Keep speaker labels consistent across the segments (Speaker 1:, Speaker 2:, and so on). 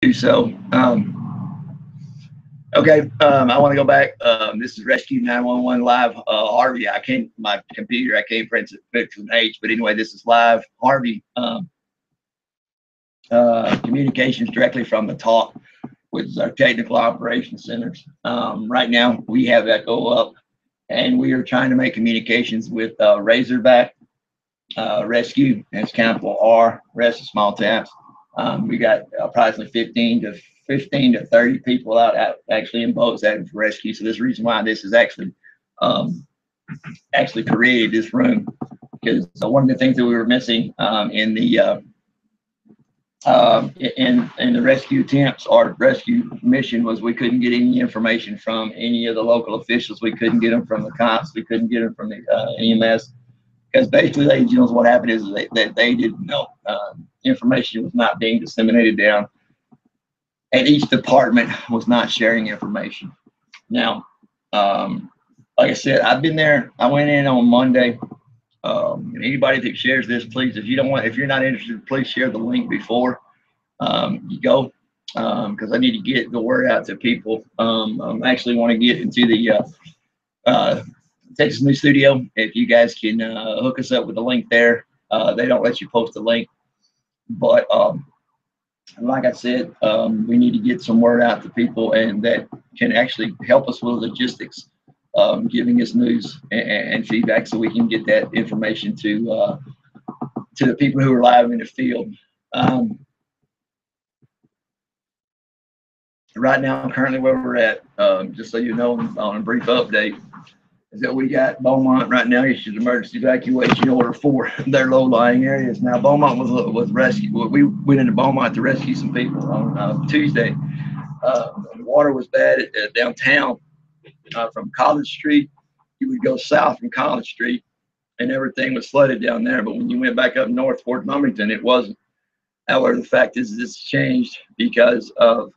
Speaker 1: do so. Okay, I want to go back. This is Rescue 911 live. Harvey, I can't, my computer, I can't print an H, but anyway, this is live. Harvey, communications directly from the top, which is our technical operations centers. Right now, we have Echo up, and we are trying to make communications with Razorback Rescue, and it's capital R, rest of small tabs. We got approximately 15 to 30 people out actually in boats at rescue. So this is the reason why this is um, actually created this room, because one of the things that we were missing in the rescue attempts or rescue mission was we couldn't get any information from any of the local officials. We couldn't get them from the cops. We couldn't get them from the EMS, because basically, ladies and gentlemen, what happened is that they didn't know. Information was not being disseminated down, and each department was not sharing information. Now, like I said, I've been there. I went in on Monday. And anybody that shares this, please, if you're not interested, please share the link before you go, because I need to get the word out to people. I actually want to get into the Texas New Studio. If you guys can hook us up with the link there, they don't let you post the link, but like I said, we need to get some word out to people, and that can actually help us with logistics, giving us news and feedback, so we can get that information to the people who are live in the field. Right now, currently where we're at, just so you know, on a brief update, is that we got Beaumont right now issued emergency evacuation order for their low-lying areas. Now, Beaumont was rescued. We went into Beaumont to rescue some people on Tuesday. The water was bad at downtown from College Street. You would go south from College Street, and everything was flooded down there. But when you went back up north towards Wilmington, it wasn't. However, the fact is, it's changed because of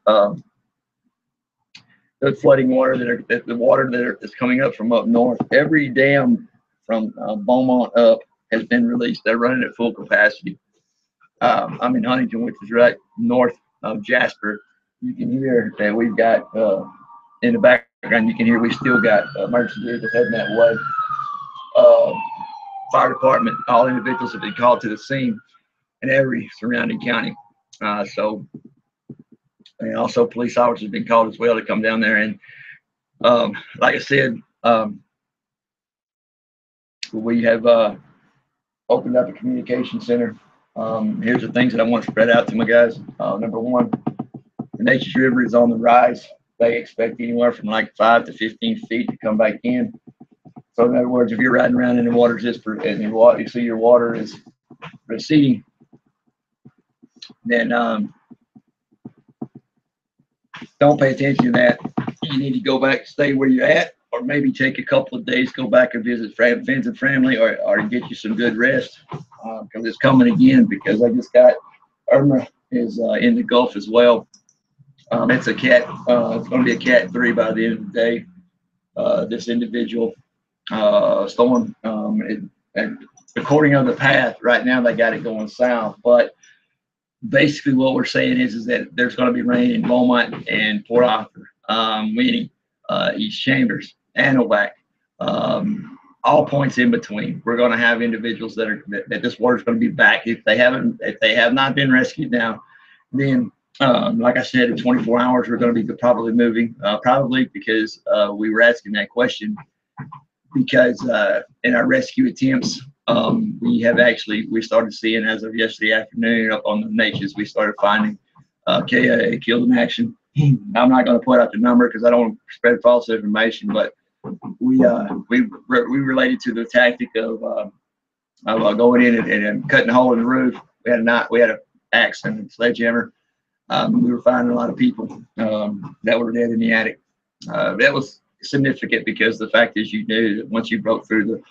Speaker 1: the flooding water the water that's coming up from up north. Every dam from Beaumont up has been released. They're running at full capacity. I'm in Huntington, which is right north of Jasper. You can hear that we've got in the background. You can hear we still got emergency vehicles heading that way. Fire department, all individuals have been called to the scene in every surrounding county. And also police officers have been called as well to come down there. And like I said, we have opened up a communication center. Here's the things that I want to spread out to my guys. Number one, the Nature's River is on the rise. They expect anywhere from like 5 to 15 feet to come back in. So in other words, if you're riding around in the water and you see your water is receding, then don't pay attention to that. You need to go back, stay where you're at, or maybe take a couple of days, go back and visit friends and family, or get you some good rest, because it's coming again. Because I just got Irma is in the Gulf as well. It's a cat. It's going to be a Cat 3 by the end of the day. This individual storm, and according to the path, right now they got it going south, but basically what we're saying is that there's going to be rain in Beaumont and Port Arthur, Winnie, East Chambers, Anovac, all points in between. We're going to have individuals that this water's going to be back. If they have not been rescued now, then like I said, in 24 hours we're going to be probably moving, probably because we were asking that question, because in our rescue attempts, we started seeing, as of yesterday afternoon, up on the Natchez, we started finding KIA killed in action. I'm not going to put out the number because I don't want to spread false information, but we related to the tactic of going in and cutting a hole in the roof. We had an axe and a sledgehammer. We were finding a lot of people that were dead in the attic. That was significant because the fact is, you knew that once you broke through the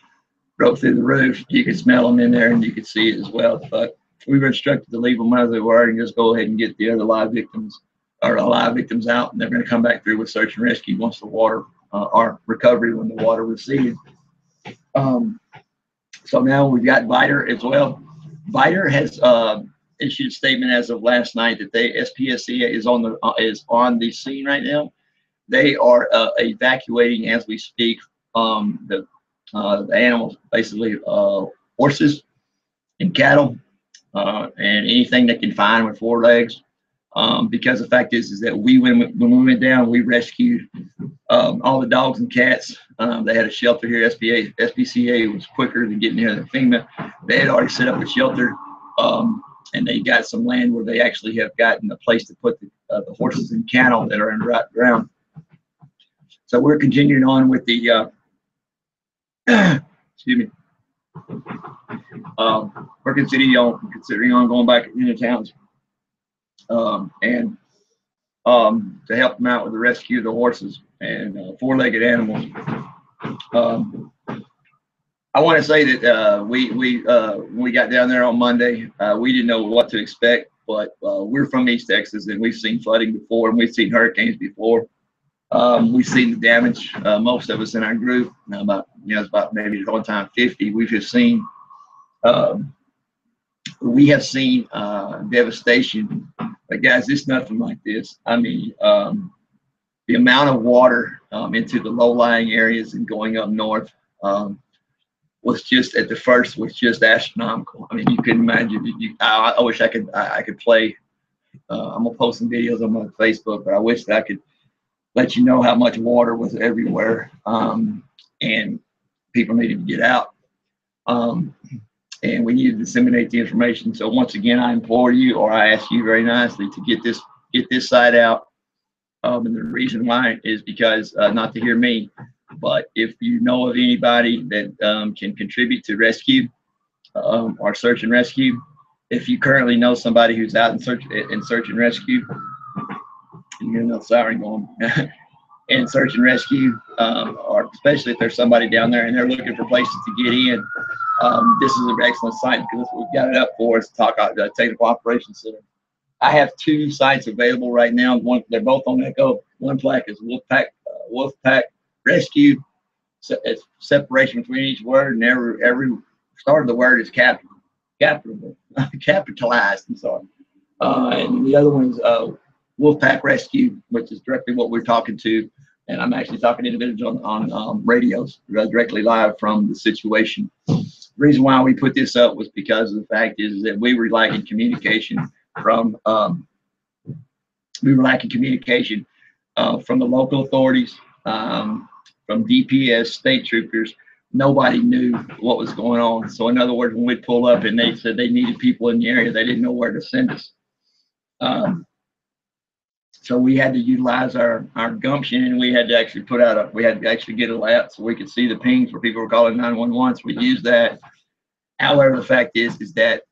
Speaker 1: roof, you could smell them in there and you could see it as well. But we were instructed to leave them as they were and just go ahead and get the other live victims out, and they're going to come back through with search and rescue once the water or recovery when the water receded. So now we've got Viter as well. Viter has issued a statement as of last night that SPSC is on the scene right now. They are evacuating as we speak the animals, basically horses and cattle and anything they can find with 4 legs. Because the fact is that when we went down, we rescued all the dogs and cats. They had a shelter here. SPCA was quicker than getting here than FEMA. They had already set up a shelter, and they got some land where they actually have gotten a place to put the horses and cattle that are in the ground. So we're continuing on with the excuse me. We're considering on going back into towns and to help them out with the rescue of the horses and 4-legged animals. I want to say that when we got down there on Monday, we didn't know what to expect, but we're from East Texas and we've seen flooding before and we've seen hurricanes before. We've seen the damage. Most of us in our group, it's about maybe one time 50. We've just seen. We have seen devastation, but guys, it's nothing like this. I mean, the amount of water into the low-lying areas and going up north was just at the first was just astronomical. I mean, you can imagine. I wish I could play. I'm gonna post some videos on my Facebook, but I wish that I could let you know how much water was everywhere, and people needed to get out, and we need to disseminate the information. So once again, I implore you, or I ask you very nicely, to get this side out. And the reason why is because not to hear me, but if you know of anybody that can contribute to rescue or search and rescue, if you currently know somebody who's out in search and rescue. You hear another siren going and search and rescue, or especially if there's somebody down there and they're looking for places to get in. This is an excellent site because we've got it up for us to talk about the Technical Operations Center. I have 2 sites available right now. They're both on Echo. One flag is Wolfpack Rescue. So it's separation between each word, and every start of the word is capitalized. I'm sorry. And the other one is Wolfpack Rescue, which is directly what we're talking to, and I'm actually talking to individuals on radios directly live from the situation. The reason why we put this up was because of the fact is that we were lacking communication from the local authorities, from DPS, state troopers. Nobody knew what was going on. So in other words, when we pull up and they said they needed people in the area, they didn't know where to send us. So we had to utilize our gumption, and we had to actually get a lap so we could see the pings where people were calling 911. So we used that. However, the fact is that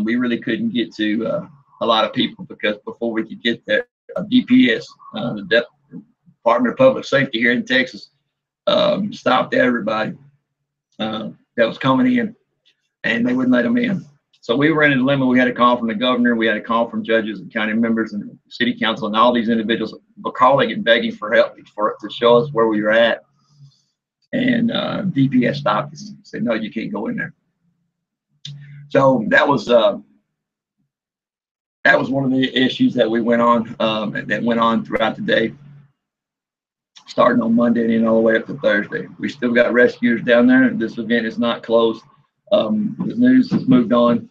Speaker 1: we really couldn't get to a lot of people because before we could get there, DPS, the Department of Public Safety here in Texas, stopped everybody that was coming in, and they wouldn't let them in. So we were in a dilemma. We had a call from the governor. We had a call from judges and county members and city council, and all these individuals were calling and begging for help to show us where we were at. And DPS stopped us and said, no, you can't go in there. So that was one of the issues that we went on, throughout the day, starting on Monday and all the way up to Thursday. We still got rescuers down there. This event is not closed. The news has moved on.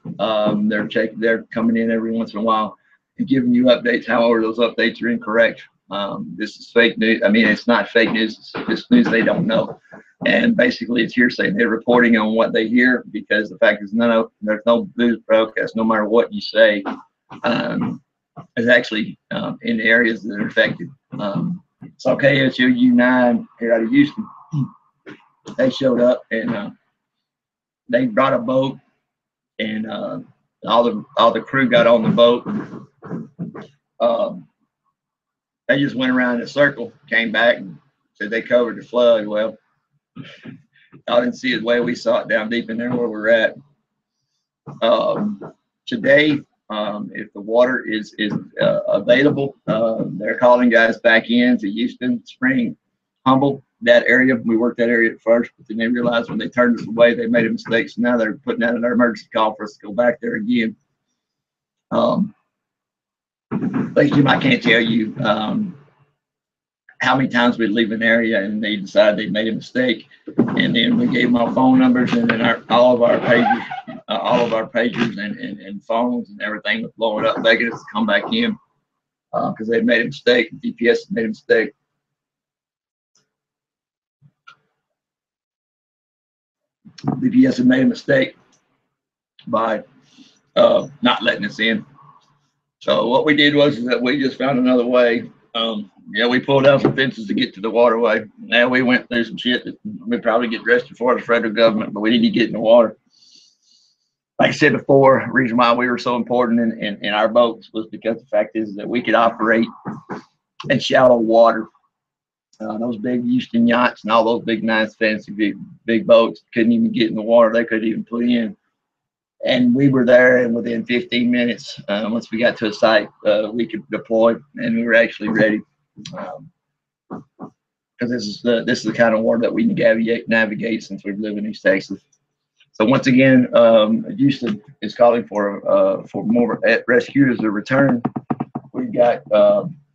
Speaker 1: They're coming in every once in a while and giving you updates. However, those updates are incorrect. This is fake news. I mean, it's not fake news. It's just news they don't know. And basically, it's hearsay. They're reporting on what they hear because the fact is there's no news broadcast, no matter what you say, is actually in the areas that are affected. So KSU-9 here out of Houston, they showed up and they brought a boat, and all the crew got on the boat. They just went around in a circle, came back, and said they covered the flood. Well, I didn't see it the way we saw it down deep in there where we're at. Today, if the water is available, they're calling guys back in to Houston, Spring, Humble, that area. We worked that area at first, but then they realized when they turned us away, they made a mistake. So now they're putting out an emergency call for us to go back there again. Like Jim, I can't tell you how many times we'd leave an area and they decide they made a mistake, and then we gave them our phone numbers, and then all of our pagers and phones and everything was blowing up, begging us to come back in because they made a mistake. DPS made a mistake. DPS had made a mistake by not letting us in. So what we did was that we just found another way. Yeah, we pulled down some fences to get to the waterway. Now we went through some shit that we probably get arrested for the federal government, but we need to get in the water. Like I said before, the reason why we were so important in our boats was because the fact is that we could operate in shallow water. Those big Houston yachts and all those big, nice, fancy, big boats couldn't even get in the water. They couldn't even put in. And we were there, and within 15 minutes, once we got to a site, we could deploy, and we were actually ready. Because this is the kind of water that we navigate since we've lived in East Texas. So once again, Houston is calling for more rescuers to return. We've got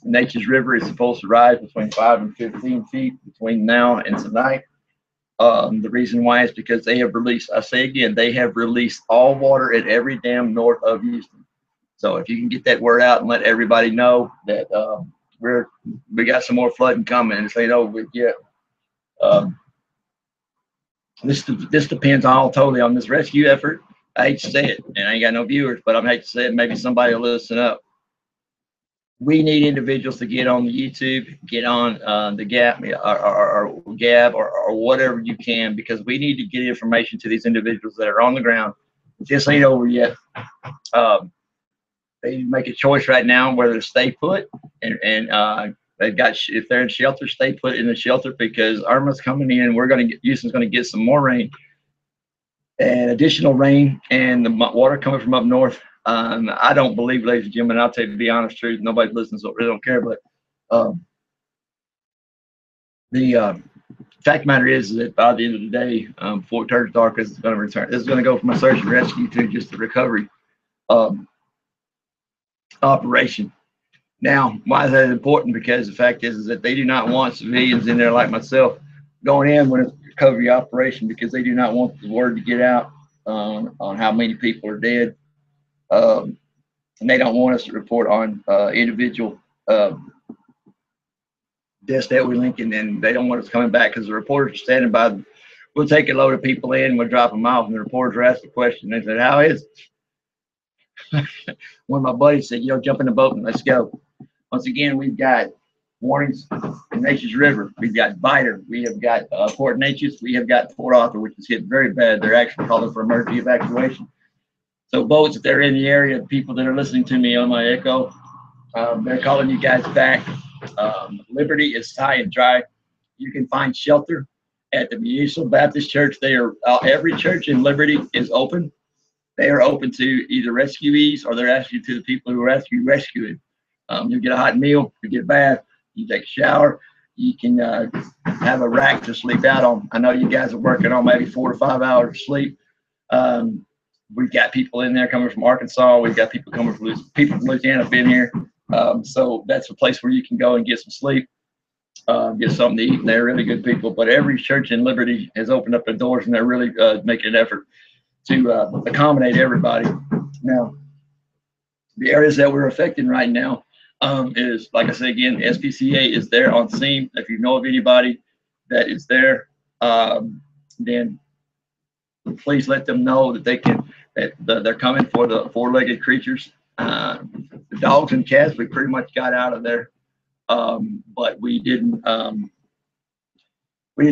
Speaker 1: Nature's River is supposed to rise between 5 and 15 feet between now and tonight. The reason why is because they have released, I say again, they have released all water at every dam north of Houston. So if you can get that word out and let everybody know that we got some more flooding coming, and say no with yet. This depends all totally on this rescue effort. I hate to say it, and I ain't got no viewers, but I hate to say it. Maybe somebody will listen up. We need individuals to get on the YouTube, get on the Gab or Gab or whatever you can, because we need to get information to these individuals that are on the ground. This ain't over yet. They make a choice right now whether to stay put, and they've got, if they're in shelter, stay put in the shelter, because Irma's coming in. Houston's going to get some more rain and additional rain, and the water coming from up north. I don't believe, ladies and gentlemen, I'll tell you the honest truth. Nobody listens, so I really don't care. But the fact of the matter is that by the end of the day, before it turns dark, this is going to return. This is going to go from a search and rescue to just the recovery operation. Now, why is that important? Because the fact is that they do not want civilians in there like myself going in when it's a recovery operation, because they do not want the word to get out on how many people are dead. And they don't want us to report on individual deaths that we link, and then they don't want us coming back because the reporters are standing by. We'll take a load of people in, we'll drop them off, and the reporters are asked the question. They said, "How is it?" One of my buddies said, "Jump in the boat and let's go." Once again, we've got warnings in Nature's River. We've got Biter. We have got Port Neches. We have got Port Arthur, which is hit very bad. They're actually calling for emergency evacuation. So boats, if they're in the area, people that are listening to me on my echo, they're calling you guys back. Liberty is high and dry. You can find shelter at the Municipal Baptist Church. They are every church in Liberty is open. They are open to either rescuees, or they're asking to the people who are rescuing. You get a hot meal, you get a bath, you take a shower, you can have a rack to sleep out on. I know you guys are working on maybe 4 to 5 hours of sleep. We've got people in there coming from Arkansas. We've got people coming from Louisiana have been here. So that's a place where you can go and get some sleep, get something to eat. And they're really good people. But every church in Liberty has opened up their doors, and they're really making an effort to accommodate everybody. Now, the areas that we're affecting right now is, like I say again, SPCA is there on scene. If you know of anybody that is there, then please let them know that they're coming for the 4-legged creatures. The dogs and cats, we pretty much got out of there, but we didn't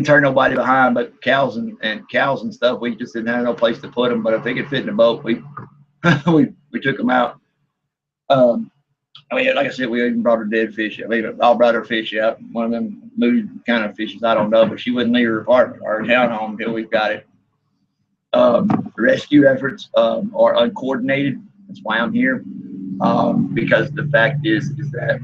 Speaker 1: turn nobody behind. But cows and stuff, we just didn't have no place to put them. But if they could fit in the boat, we took them out. I mean, like I said, we even brought her dead fish. I mean, all brought her fish out. One of them mood kind of fishes, I don't know, but she wouldn't leave her apartment or her townhome until we got it. Rescue efforts are uncoordinated. That's why I'm here, because the fact is that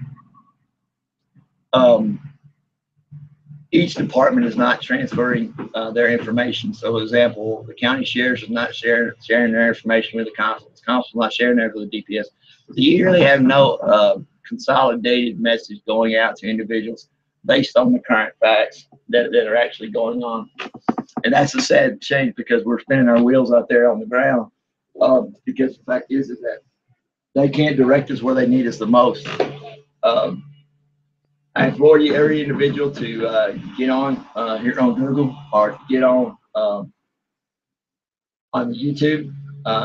Speaker 1: each department is not transferring their information. So, for example, the county sheriffs is not sharing their information with the constables. The constables not sharing theirs with the DPS. You really have no consolidated message going out to individuals based on the current facts that are actually going on. And that's a sad shame because we're spinning our wheels out there on the ground. Because the fact is that they can't direct us where they need us the most. Um, I implore you, every individual, to get on here on Google or get on YouTube,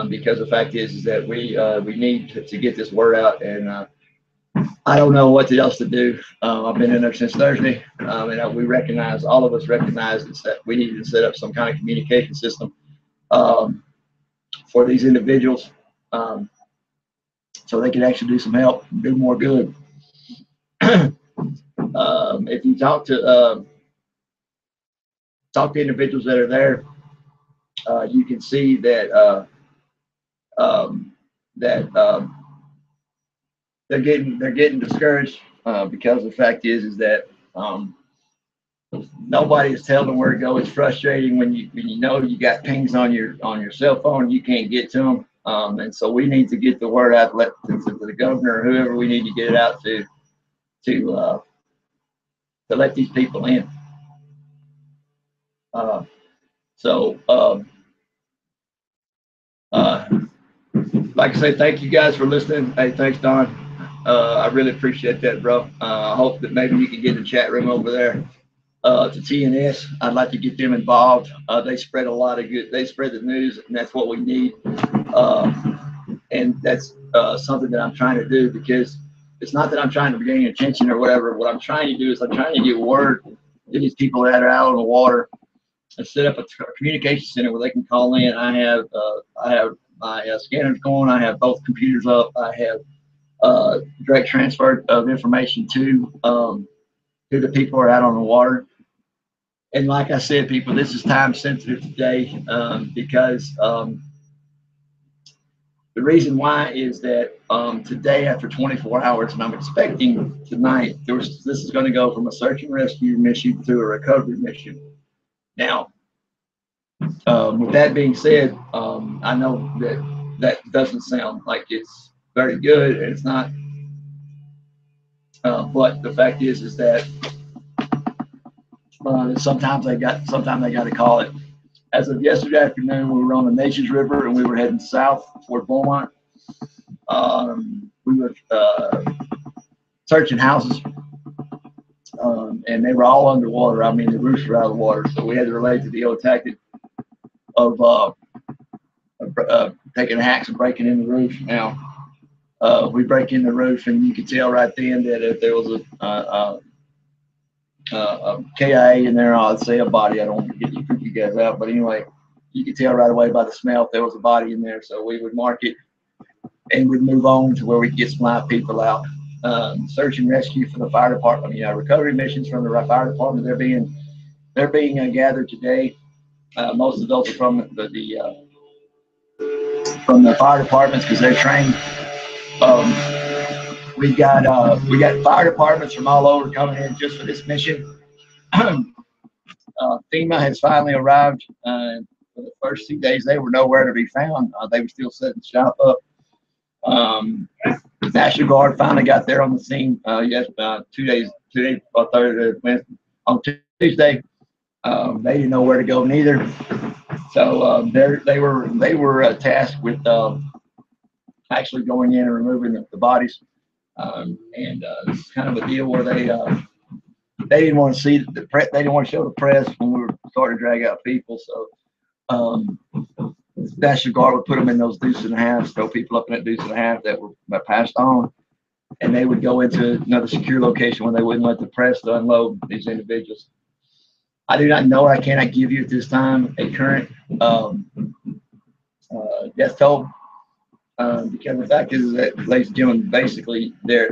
Speaker 1: because the fact is that we need to get this word out, and I don't know what else to do. I've been in there since Thursday, and we recognize, all of us recognize that we need to set up some kind of communication system um, for these individuals, so they can actually do some help, do more good. If you talk to individuals that are there, you can see that that they're getting discouraged, because the fact is that nobody is telling them where to go. It's frustrating when you know you got pings on your cell phone, you can't get to them, and so we need to get the word out to the governor or whoever we need to get it out to let these people in. Uh, so uh, like I say, thank you guys for listening. Hey, thanks, Don. I really appreciate that, bro. I hope that maybe you can get in the chat room over there to TNS. I'd like to get them involved. They spread a lot of good. They spread the news, and that's what we need. And that's something that I'm trying to do, because it's not that I'm trying to gain attention or whatever. What I'm trying to do is I'm trying to get word to these people that are out on the water and set up a communication center where they can call in. I have my scanners going. I have both computers up. I have direct transfer of information to the people who are out on the water. And like I said, people, this is time sensitive today, because the reason why is that today, after 24 hours, and I'm expecting tonight, this is going to go from a search and rescue mission to a recovery mission. Now, with that being said, I know that doesn't sound like it's very good, and it's not. But the fact is that sometimes I got to call it. As of yesterday afternoon, we were on the Nations River and we were heading south toward Beaumont. We were searching houses, and they were all underwater. I mean, the roofs were out of the water, so we had to relate to the old tactic of taking an axe and breaking in the roof. Now, we break in the roof, and you could tell right then that if there was a KIA in there, I'd say a body. I don't want to get you guys out, but anyway, you could tell right away by the smell if there was a body in there. So we would mark it, and we'd move on to where we could get some live people out. Search and rescue for the fire department, recovery missions from the fire department. They're being gathered today. Most of those are from the fire departments, because they're trained. We got fire departments from all over coming in just for this mission. FEMA has finally arrived. For the first 2 days, they were nowhere to be found. They were still setting shop up. National Guard finally got there on the scene. Yes, 2 days, Thursday, on Tuesday. They didn't know where to go neither. So they were tasked with actually going in and removing the bodies. It's kind of a deal where they didn't want to see the press. They didn't want to show the press when we were starting to drag out people. So National Guard would put them in those deuce and a half, throw people up in that deuce and a half that were passed on, and they would go into another secure location where they wouldn't let the press unload these individuals. I do not know. I cannot give you at this time a current death toll. Because the fact is that, ladies and gentlemen, basically they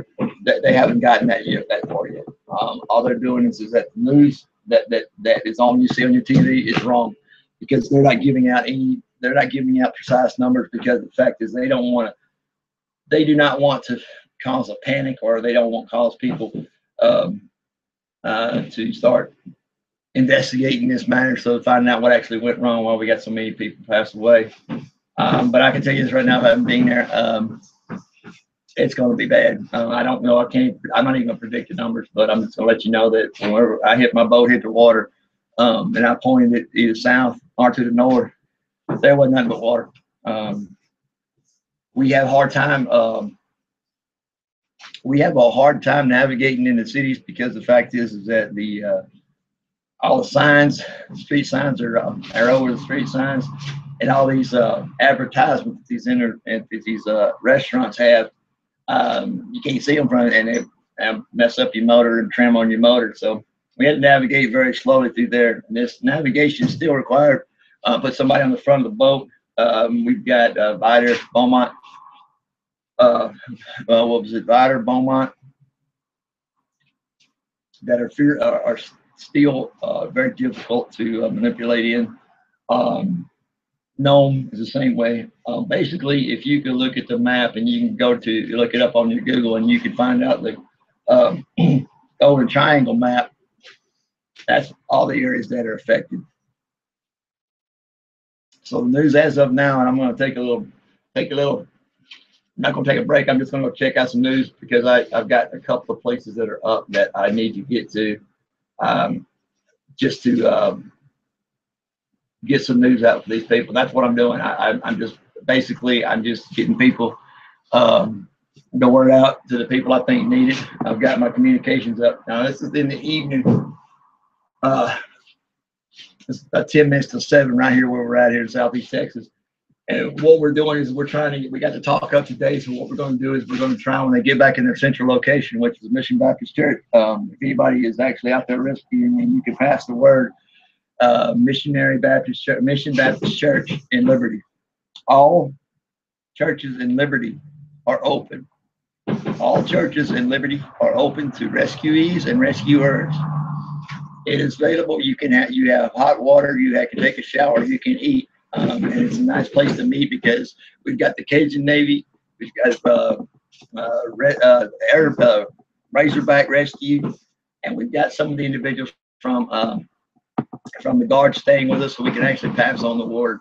Speaker 1: haven't gotten that far yet. All they're doing is that the news that is on, you see on your TV, is wrong, because they're not giving out precise numbers, because the fact is they do not want to cause a panic, or they don't want to cause people to start investigating this matter, so finding out what actually went wrong while we got so many people pass away. But I can tell you this right now, I haven't been there. it's going to be bad. I don't know. I'm not even going to predict the numbers, but I'm just going to let you know that whenever I hit my boat, hit the water, and I pointed it either south or to the north, there wasn't nothing but water. We have a hard time. We have a hard time navigating in the cities because the fact is that all the signs, street signs are over the street signs, and all these advertisements these restaurants have. You can't see them from it, and they mess up your motor and trim on your motor. So we had to navigate very slowly through there. And this navigation is still required. Put somebody on the front of the boat. We've got Vider, Beaumont. What was it? Vider, Beaumont, that are still very difficult to manipulate in. Nome is the same way. Basically, if you could look at the map and you can look it up on your Google and you can find out the Golden Triangle map, that's all the areas that are affected. So the news as of now, and I'm going to take a little, I'm not going to take a break. I'm just going to go check out some news because I've got a couple of places that are up that I need to get to just to get some news out for these people. That's what I'm doing. I'm just getting people, the word out to the people I think need it. I've got my communications up. Now this is in the evening. It's about 10 minutes to 7 right here where we're at here in Southeast Texas. And what we're doing is we got to talk up today. So what we're going to do is we're going to try when they get back in their central location, which is Mission Baptist Church. If anybody is actually out there rescuing and you can pass the word, Mission Baptist Church in Liberty. All churches in Liberty are open. All churches in Liberty are open to rescuees and rescuers. It is available. You have hot water. You can take a shower. You can eat. And it's a nice place to meet because we've got the Cajun Navy. We've got Razorback Rescue, and we've got some of the individuals from the Guard staying with us, so we can actually pass on the word.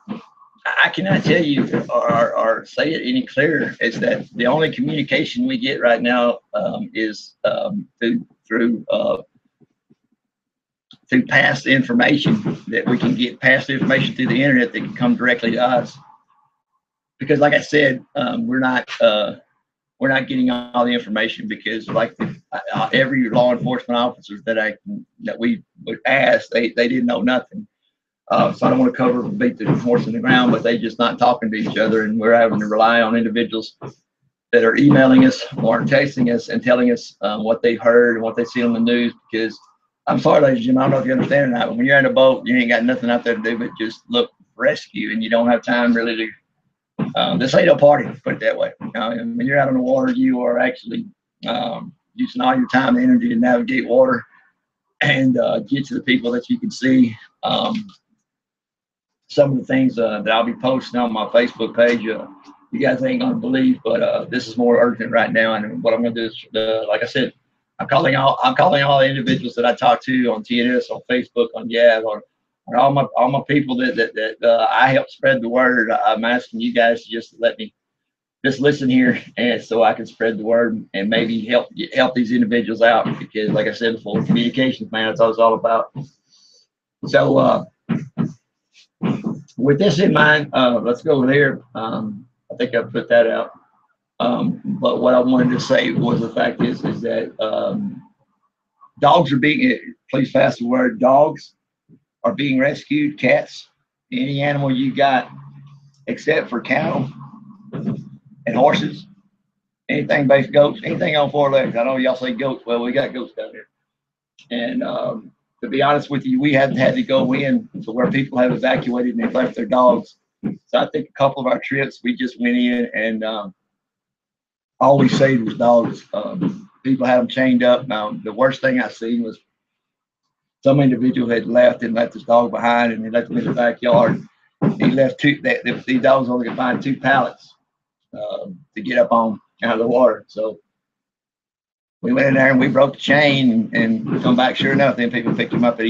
Speaker 1: I cannot tell you or say it any clearer. Is that the only communication we get right now is through past information, that we can get past information through the internet that can come directly to us. Because, like I said, we're not getting all the information because, like every law enforcement officer that we would ask, they didn't know nothing. So I don't want to beat the horse in the ground, but they just not talking to each other, and we're having to rely on individuals that are emailing us or texting us and telling us what they've heard and what they see on the news. Because I'm sorry, ladies and gentlemen, I don't know if you understand or not, but when you're in a boat, you ain't got nothing out there to do but just look for rescue, and you don't have time really to. This ain't a party, put it that way. When you're out on the water, you are actually using all your time and energy to navigate water and get to the people that you can see. Some of the things that I'll be posting on my Facebook page, you guys ain't gonna believe, but this is more urgent right now. And what I'm gonna do is, like I said, I'm calling all the individuals that I talk to on TNS, on Facebook, on Yav, or all my people that I help spread the word. I'm asking you guys to just let me just listen here, and so I can spread the word and maybe help these individuals out, because, like I said before, communications, man, that's what it's all about. So with this in mind, let's go over there. I think I put that out. But what I wanted to say was the fact is that dogs are being, please pass the word, dogs are being rescued, cats, any animal you got, except for cattle and horses, anything based goats, anything on 4 legs. I know y'all say goats. Well, we got goats down here. And to be honest with you, we haven't had to go in to where people have evacuated and they've left their dogs. So I think a couple of our trips, we just went in and all we saved was dogs. People had them chained up. Now, the worst thing I seen was some individual had left his dog behind, and they left him in the backyard. He left these dogs only could find 2 pallets to get up on out of the water. So we went in there and we broke the chain and come back. Sure enough, then people picked him up at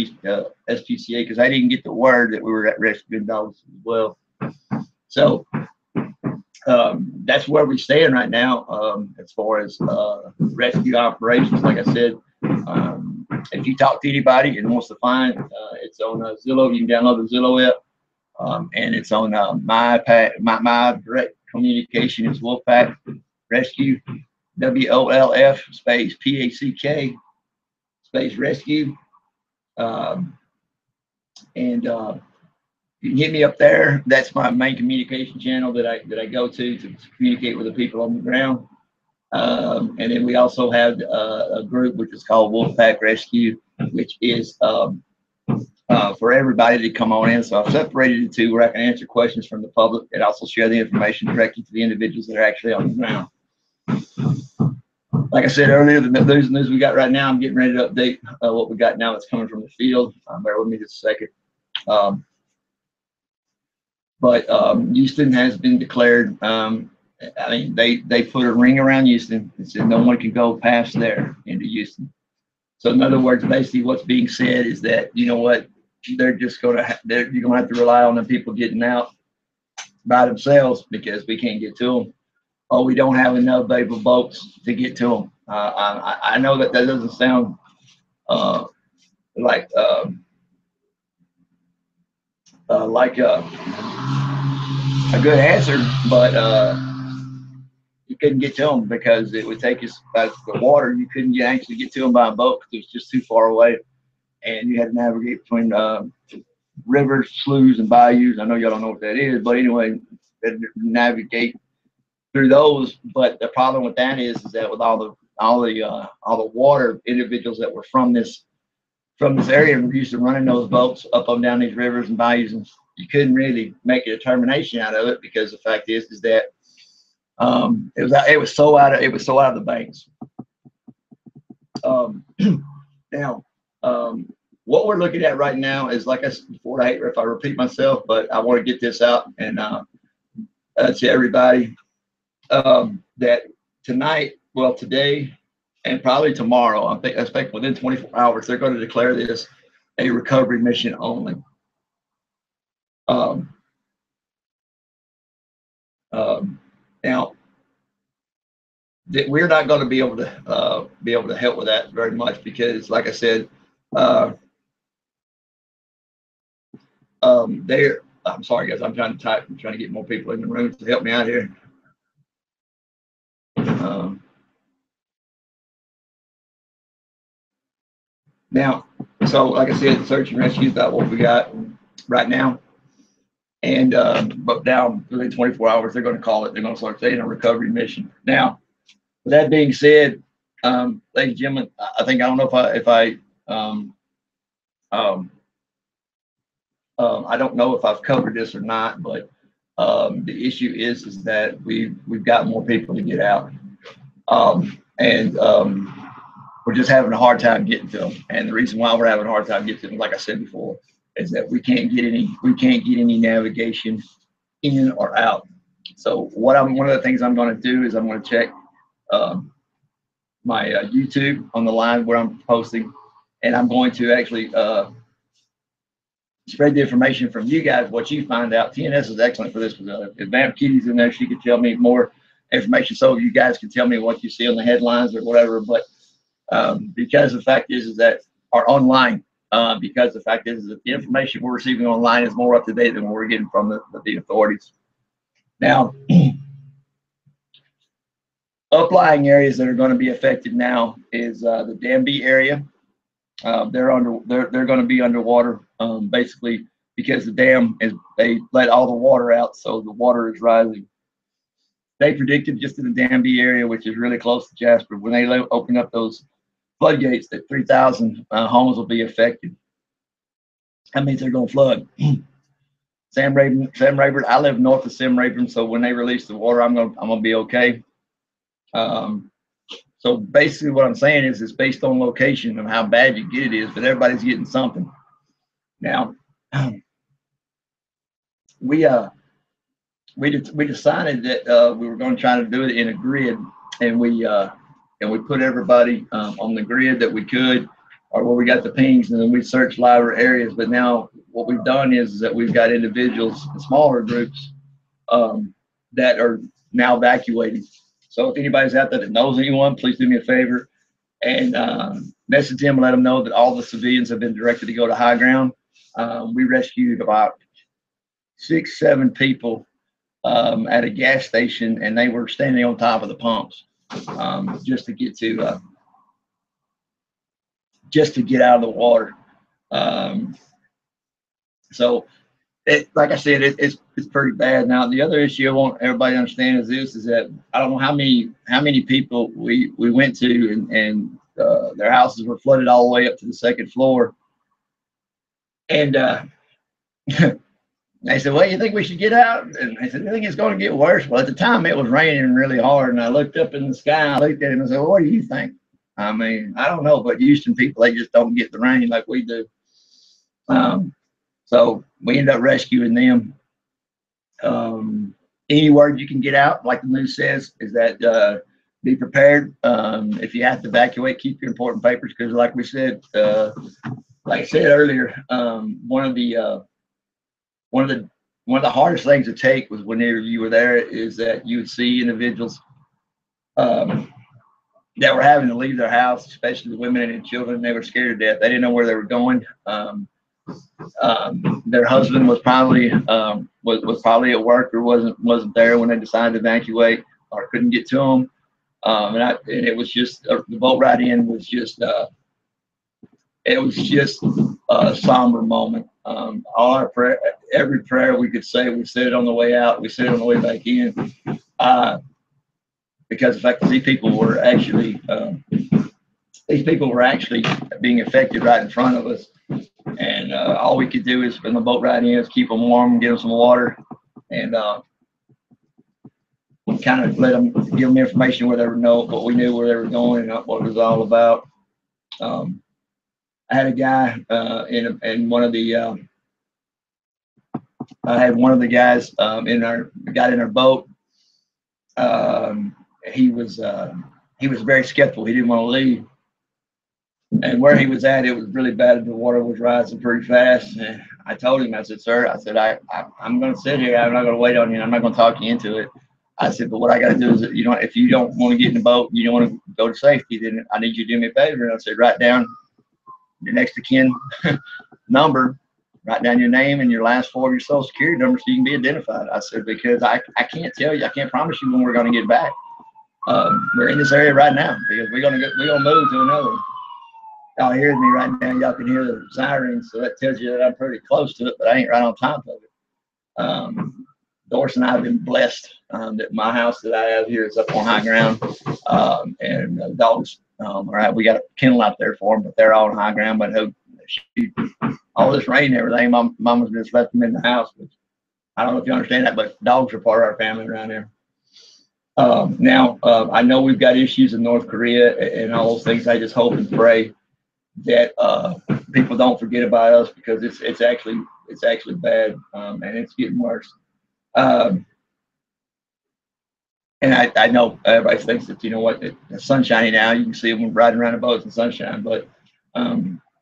Speaker 1: SPCA because they didn't get the word that we were at rescuing dogs as well. So That's where we stand right now, as far as rescue operations. Like I said, if you talk to anybody and wants to find, it's on Zillow. You can download the Zillow app, and it's on my direct communication is Wolfpack Rescue, WOLF space PACK space rescue, and you can hit me up there. That's my main communication channel that I go to communicate with the people on the ground. And then we also have a group which is called Wolfpack Rescue, which is for everybody to come on in. So I've separated it to where I can answer questions from the public and also share the information directly to the individuals that are actually on the ground. Like I said earlier, the news we got right now, I'm getting ready to update what we got now that's coming from the field. Bear with me just a second. But Houston has been declared. I mean, they put a ring around Houston and said no one can go past there into Houston. So in other words, basically what's being said is that, you know what, they're just going to you're going to have to rely on the people getting out by themselves because we can't get to them. Or we don't have enough available boats to get to them. I know that doesn't sound like a good answer, but you couldn't get to them because it would take us by the water. You couldn't actually get to them by a boat because it was just too far away, and you had to navigate between rivers, sloughs, and bayous. I know y'all don't know what that is, but anyway, navigate through those. But the problem with that is that with all the water individuals that were from this area were used to running those boats up and down these rivers and bayous, and you couldn't really make a determination out of it because the fact is that it was so out of the banks. Now, what we're looking at right now is, like I said before, I hate if I repeat myself, but I want to get this out and to everybody that tonight, well, today, and probably tomorrow, I expect within 24 hours, they're going to declare this a recovery mission only. Now, we're not going to be able to help with that very much because, like I said, I'm sorry, guys. I'm trying to type. I'm trying to get more people in the room to help me out here. Now, so like I said, search and rescue is about what we got right now. And but now within 24 hours, they're going to call it. They're going to start saying a recovery mission. Now, with that being said, ladies and gentlemen, I don't know if I don't know if I've covered this or not, but the issue is that we've got more people to get out, and we're just having a hard time getting to them. And the reason why we're having a hard time getting to them, like I said before, is that we can't get any navigation in or out. So one of the things I'm going to do is I'm going to check my YouTube on the line where I'm posting, and I'm going to actually spread the information from you guys, what you find out. TNS is excellent for this. If Vamp Kitty's in there, she could tell me more information, so you guys can tell me what you see on the headlines or whatever. But because the fact is that are online. Because the fact is that the information we're receiving online is more up to date than what we're getting from the authorities. Now, uplying areas that are going to be affected now is the Danby area. They're going to be underwater, basically because the dam they let all the water out, so the water is rising. They predicted just in the Danby area, which is really close to Jasper, when they open up those floodgates, that 3,000 homes will be affected. That means they're going to flood. Sam Rayburn. I live north of Sam Rayburn, so when they release the water, I'm gonna be okay. So basically, what I'm saying is, it's based on location and how bad you get it is, but everybody's getting something. Now, we decided that we were going to try to do it in a grid, and we put everybody on the grid that we could, or where we got the pings, and then we searched live areas. But now what we've done is that we've got individuals in smaller groups that are now evacuated. So if anybody's out there that knows anyone, please do me a favor and message them and let them know that all the civilians have been directed to go to high ground. We rescued about 6-7 people at a gas station, and they were standing on top of the pumps just to get out of the water. So like I said, it's pretty bad. Now the other issue I want everybody to understand is this: is that I don't know how many people we went to, and their houses were flooded all the way up to the second floor, and they said, well, you think we should get out? And I said, I think it's going to get worse. Well, at the time it was raining really hard, and I looked up in the sky, I looked at it and I said, well, what do you think? I mean, I don't know, but Houston people, they just don't get the rain like we do. So we ended up rescuing them. Any word you can get out, like the news says, is that be prepared. If you have to evacuate, keep your important papers, because like we said, like I said earlier, one of the hardest things to take was whenever you were there is that you would see individuals that were having to leave their house, especially the women and children. They were scared to death. They didn't know where they were going. Their husband was probably at work or wasn't there when they decided to evacuate, or couldn't get to them. And it was just the boat ride in was just a somber moment. Every prayer we could say, we said it on the way out, we said it on the way back in, because the fact that these people were actually being affected right in front of us, and all we could do is, when the boat ride in, is keep them warm, give them some water, and kind of give them information where they were what we knew where they were going and what it was all about. I had a guy in one of the I had one of the guys got in our boat. He was very skeptical. He didn't want to leave, and where he was at, it was really bad. The water was rising pretty fast. And I told him, I said, sir, I said, I'm going to sit here. I'm not going to wait on you. I'm not going to talk you into it. I said, but what I got to do is, if you don't want to get in the boat, you don't want to go to safety, then I need you to do me a favor. And I said, write down your next of kin number, write down your name and your last 4 of your social security number so you can be identified. I said, because I can't tell you, I can't promise you when we're going to get back. We're in this area right now because we're going to move to another one. Y'all hear me right now. Y'all can hear the sirens, so that tells you that I'm pretty close to it, but I ain't right on top of it. Doris and I have been blessed that my house that I have here is up on high ground, and the dogs. We got a kennel out there for them, but they're all on high ground. But all this rain and everything, Mama's just left them in the house. Which, I don't know if you understand that, but dogs are part of our family around here. Now, I know we've got issues in North Korea and all those things. I just hope and pray that people don't forget about us, because it's actually bad, and it's getting worse. And I know everybody thinks that, it's sunshiny now. You can see them riding around the boats in sunshine, but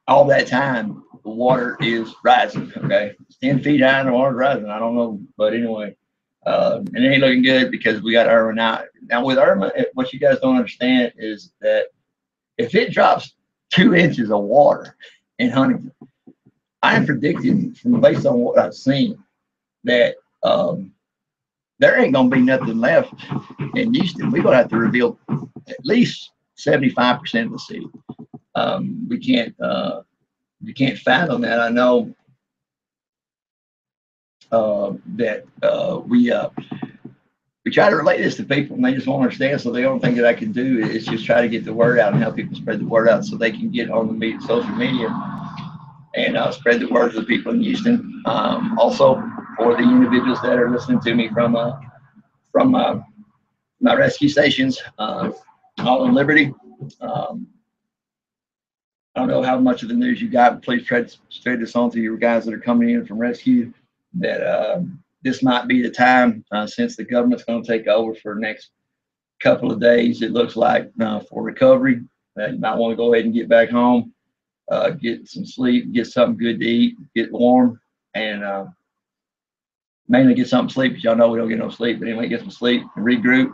Speaker 1: all that time, the water is rising, okay? It's 10 feet high and the water's rising. I don't know, but anyway, and it ain't looking good because we got Irma now. Now with Irma, what you guys don't understand is that if it drops 2 inches of water in Huntington, I am predicting, based on what I've seen, that there ain't gonna be nothing left in Houston. We're gonna have to rebuild at least 75% of the city. You can't fathom that. I know that we try to relate this to people, and they just won't understand. So the only thing that I can do is just try to get the word out and help people spread the word out, so they can get on the social media and spread the word to the people in Houston. Also, for the individuals that are listening to me from my rescue stations, all in Liberty. I don't know how much of the news you got, but please spread this on to your guys that are coming in from rescue, that this might be the time, since the government's going to take over for the next couple of days, it looks like, for recovery, that you might want to go ahead and get back home, get some sleep, get something good to eat, get warm, and mainly get some sleep, because y'all know we don't get no sleep. But anyway, get some sleep and regroup.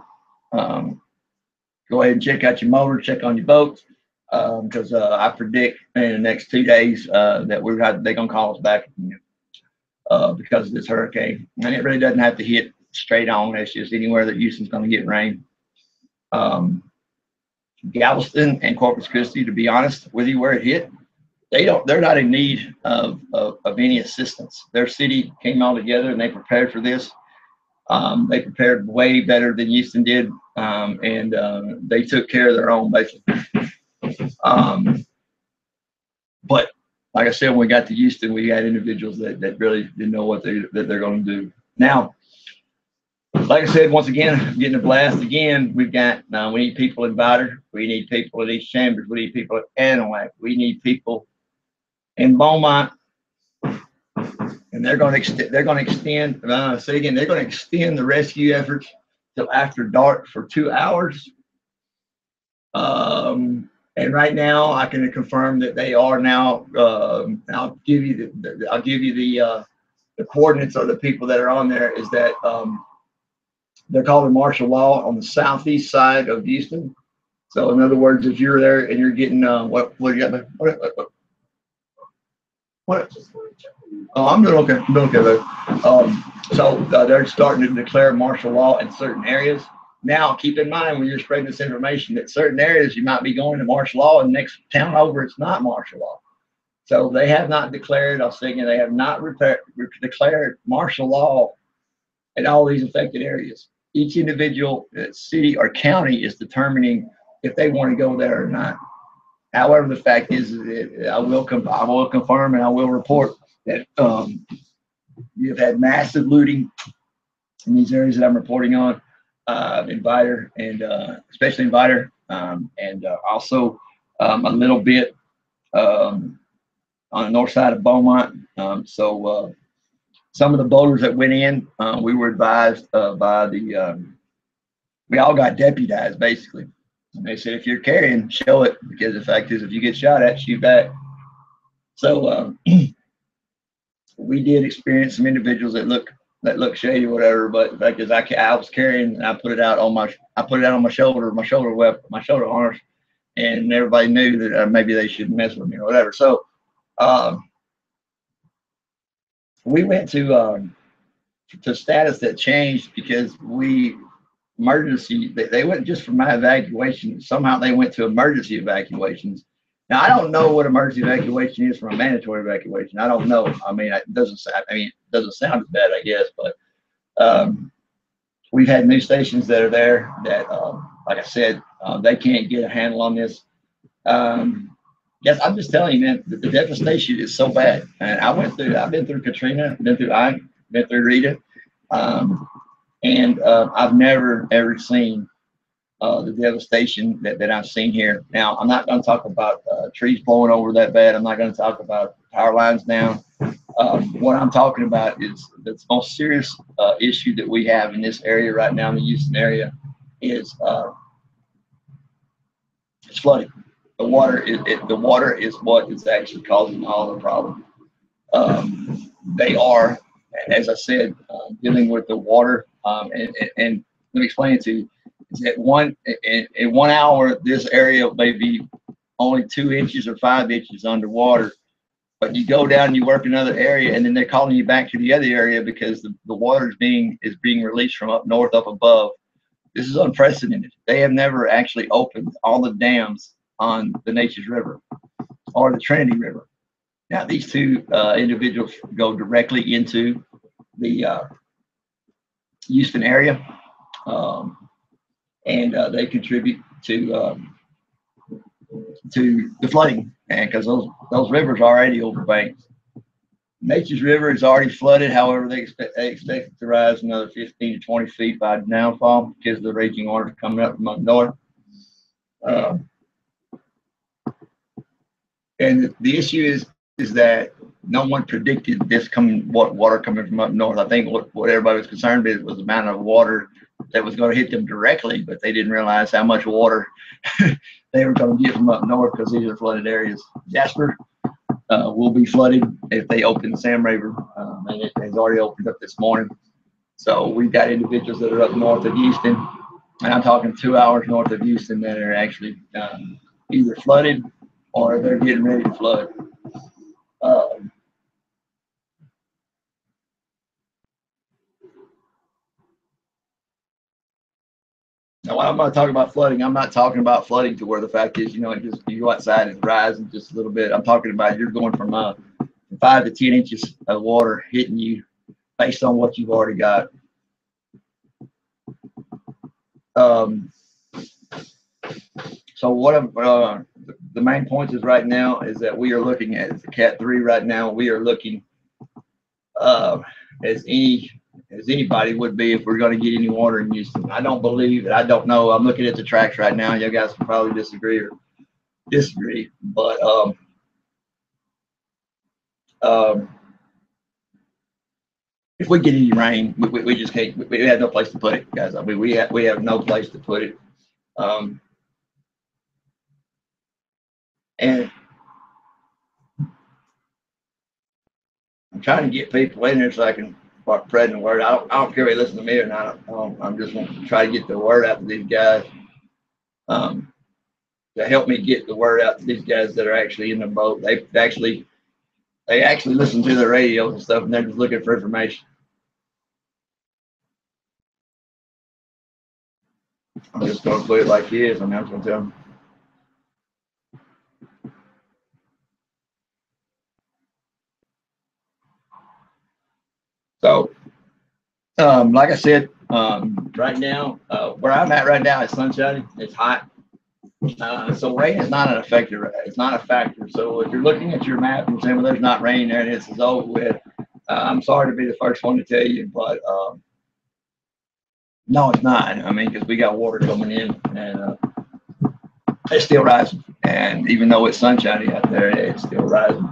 Speaker 1: Um, Go ahead and check out your motor, check on your boats, because I predict in the next 2 days that they're gonna call us back because of this hurricane. And it really doesn't have to hit straight on. It's just anywhere that Houston's gonna get rain. Galveston and Corpus Christi, to be honest with you, where it hit, they're not in need of any assistance. Their city came all together and they prepared for this. They prepared way better than Houston did, and they took care of their own basically. But like I said, when we got to Houston, we had individuals that really didn't know what they're going to do. Now, like I said, once again, getting a blast again. We've got we need people in Vidor, we need people at East Chambers, we need people at Anahuac, we need people in Beaumont, and they're going to extend. Say again, they're going to extend the rescue efforts till after dark for 2 hours. And right now, I can confirm that they are now. I'll give you the coordinates of the people that are on there. Is that they're called a martial law on the southeast side of Houston. So in other words, if you're there and you're getting what you got? What? Oh, I'm doing okay. I'm doing okay. So they're starting to declare martial law in certain areas. Now, keep in mind when you're spreading this information that certain areas you might be going to martial law, and next town over it's not martial law. So they have not declared. I was thinking they have not declared martial law in all these affected areas. Each individual city or county is determining if they want to go there or not. However, the fact is that I will confirm and I will report that you've had massive looting in these areas that I'm reporting on, in Vidor, and especially in Vidor, and also a little bit on the north side of Beaumont. So some of the boaters that went in, we were advised by the, we all got deputized basically. And they said, if you're carrying, show it, because the fact is, if you get shot at, shoot back. So we did experience some individuals that look shady or whatever, but the fact is, I was carrying, and I put it out on my shoulder weapon, my shoulder harness, and everybody knew that maybe they shouldn't mess with me or whatever. So we went to status that changed because they went just from my evacuation. Somehow they went to emergency evacuations. Now, I don't know what emergency evacuation is from a mandatory evacuation. I don't know. I mean, it doesn't sound as bad, I guess, but we've had news stations that are there that, like I said, they can't get a handle on this. Yes, I'm just telling you, man, the devastation is so bad. And I've been through Katrina, been through Rita. And I've never ever seen the devastation that I've seen here. Now, I'm not going to talk about trees blowing over that bad. I'm not going to talk about power lines down. What I'm talking about is the most serious issue that we have in this area right now, in the Houston area, is it's flooding. The water is what is actually causing all the problem. They are, as I said, dealing with the water. And let me explain it to you. Is that in 1 hour, this area may be only 2 inches or 5 inches underwater, but you go down and you work another area, and then they're calling you back to the other area because the water is being released from up north, up above. This is unprecedented. They have never actually opened all the dams on the Neches River or the Trinity River. Now, these two individuals go directly into the Houston area, and they contribute to the flooding, and because those rivers are already overbanked. Neches River is already flooded. However, they expect it to rise another 15 to 20 feet by downfall because of the raging waters coming up from up north. And the issue is that no one predicted this water coming from up north. I think what everybody was concerned with was the amount of water that was going to hit them directly, but they didn't realize how much water they were going to get from up north because these are flooded areas. Jasper will be flooded if they open the Sam River. and it has already opened up this morning. So we've got individuals that are up north of Houston, and I'm talking 2 hours north of Houston, that are actually either flooded or they're getting ready to flood. Now, when I'm not talking about flooding, I'm not talking about flooding to where the fact is, it just, you go outside and it's rising just a little bit. I'm talking about you're going from 5 to 10 inches of water hitting you based on what you've already got. So what the main points is right now is that we are looking at the Cat 3 right now. We are looking as anybody would be if we're going to get any water in Houston. I don't believe it. I don't know. I'm looking at the tracks right now. You guys can probably disagree, but if we get any rain, we just can't. We have no place to put it, guys. I mean, we have no place to put it. And I'm trying to get people in there so I can start spreading the word. I don't care if they listen to me or not. I'm just going to try to get the word out to these guys, to help me get the word out to these guys that are actually in the boat. They actually listen to the radio and stuff, and they're just looking for information. I'm just going to put it like it is. I'm just going to tell them. So, like I said, right now, where I'm at right now, it's sunshiny. It's hot. So rain is not an factor. It's not a factor. So if you're looking at your map and saying, well, there's not rain there and it's over with, I'm sorry to be the first one to tell you, but no, it's not. I mean, because we got water coming in, and it's still rising. And even though it's sunshiny out there, it's still rising.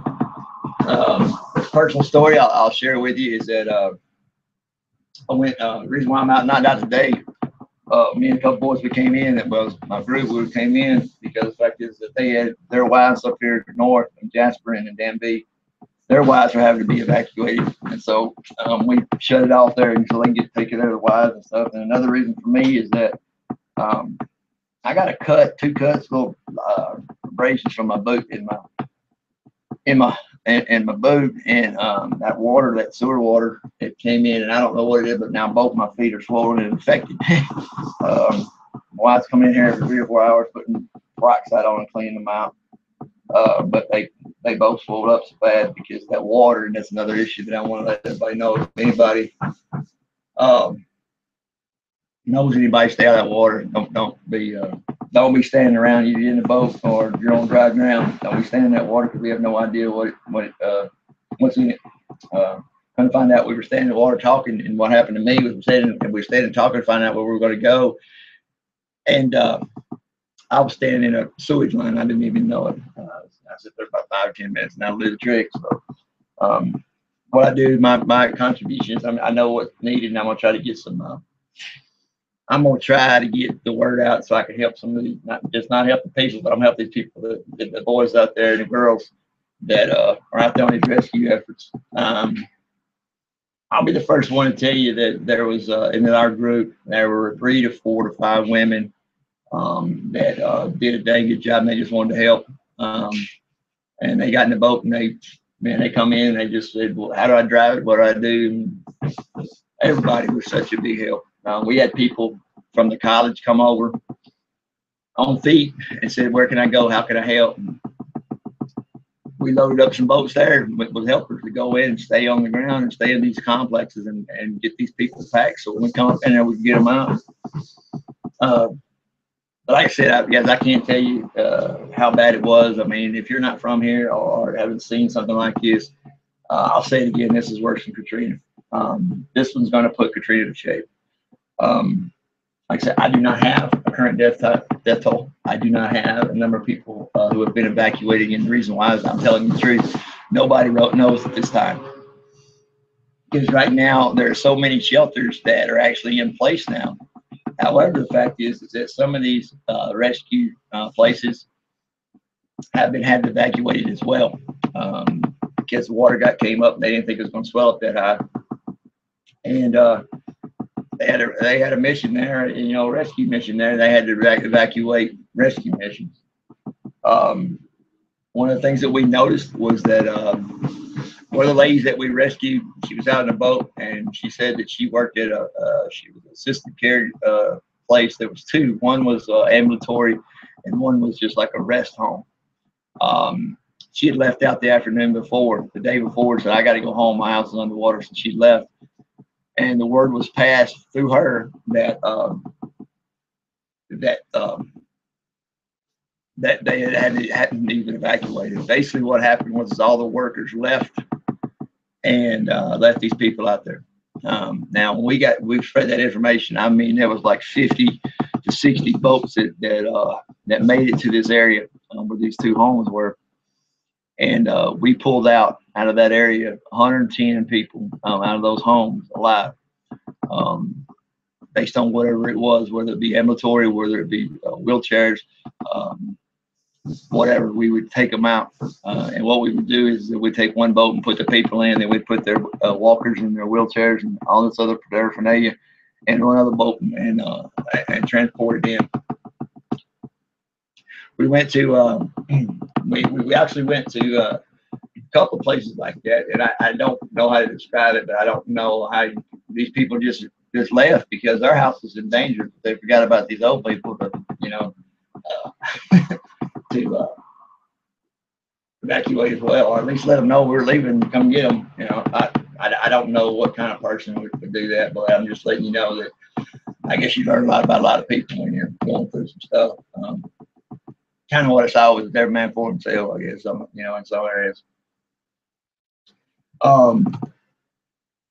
Speaker 1: Personal story I'll share with you is that I went. The reason why I'm not out today, me and a couple boys we came in. It was my group. We came in because the fact is that they had their wives up here north in Jasper and in Danby. Their wives are having to be evacuated, and so we shut it off there until they can get taken care of the wives and stuff. And another reason for me is that I got a two cuts, little abrasions from my boot in my boot, and that water, that sewer water, it came in, and I don't know what it is, but now both my feet are swollen and infected. My wife's coming in here every 3 or 4 hours, putting peroxide on and cleaning them out. But they both swelled up so bad because of that water, and that's another issue that I want to let everybody know. If anybody knows anybody, stay out of that water. Don't be standing around. You're in the boat or you're on dry ground. Don't be standing in that water because we have no idea what's in it. Come to find out, we were standing in the water talking, and what happened to me was we were standing talking to find out where we were going to go, and I was standing in a sewage line. I didn't even know it. I sat there about 5 or 10 minutes, and that'll do the trick. So, what I do, my contributions, I know what's needed, and I'm gonna try to get some. I'm gonna try to get the word out so I can help some of these, not help the people, but I'm help these people, the boys out there and the girls that are out there on these rescue efforts. I'll be the first one to tell you that there was in our group there were 3 to 4 to 5 women that did a dang good job, and they just wanted to help. And they got in the boat, and they come in and they just said, well, how do I drive it? What do I do? And everybody was such a big help. We had people from the college come over on feet and said, where can I go? How can I help? And we loaded up some boats there with helpers to go in and stay on the ground and stay in these complexes and get these people packed. So when we come up in there, we can get them out. But like I said, I can't tell you how bad it was. I mean, if you're not from here or haven't seen something like this, I'll say it again, this is worse than Katrina. This one's going to put Katrina to shape. Like I said, I do not have a current death toll. I do not have a number of people who have been evacuated. And the reason why is I'm telling you the truth. Nobody knows at this time. Because right now, there are so many shelters that are actually in place now. However, the fact is that some of these rescue places have been evacuated as well. because the water came up and they didn't think it was going to swell up that high. And they had a mission there, you know, rescue mission there. They had to evacuate rescue missions. One of the things that we noticed was that one of the ladies that we rescued, she was out in a boat, and she said that she worked at she was an assisted care place. There was two. One was ambulatory, and one was just like a rest home. She had left out the afternoon before, the day before, said, I got to go home. My house is underwater. So she left. And the word was passed through her that that they hadn't even evacuated. Basically, what happened was all the workers left and left these people out there. Now, when we spread that information, I mean, there was like 50 to 60 boats that made it to this area where these two homes were. And we pulled out of that area 110 people out of those homes alive, based on whatever it was, whether it be ambulatory, whether it be wheelchairs, whatever. We would take them out. And what we would do is that we'd take one boat and put the people in, then we'd put their walkers and their wheelchairs and all this other paraphernalia in another boat and transport it in. We went to we actually went to a couple of places like that, and I don't know how to describe it, but I don't know how these people just left because their house was in danger. They forgot about these old people to, you know, to evacuate as well, or at least let them know we're leaving, come get them. You know, I don't know what kind of person would do that, but I'm just letting you know that I guess you learn a lot about a lot of people when you're going through some stuff. Kind of what I saw was every man for himself, I guess, you know, in some areas.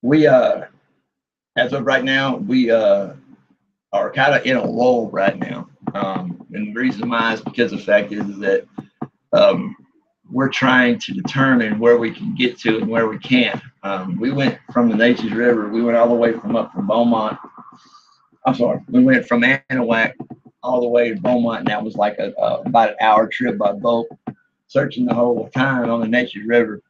Speaker 1: We as of right now, we are kind of in a lull right now. And the reason why is because the fact is that we're trying to determine where we can get to and where we can't. We went from the Neches River, we went all the way from Beaumont. I'm sorry, we went from Anahuac all the way to Beaumont, and that was like about an hour trip by boat, searching the whole time on the Neches River.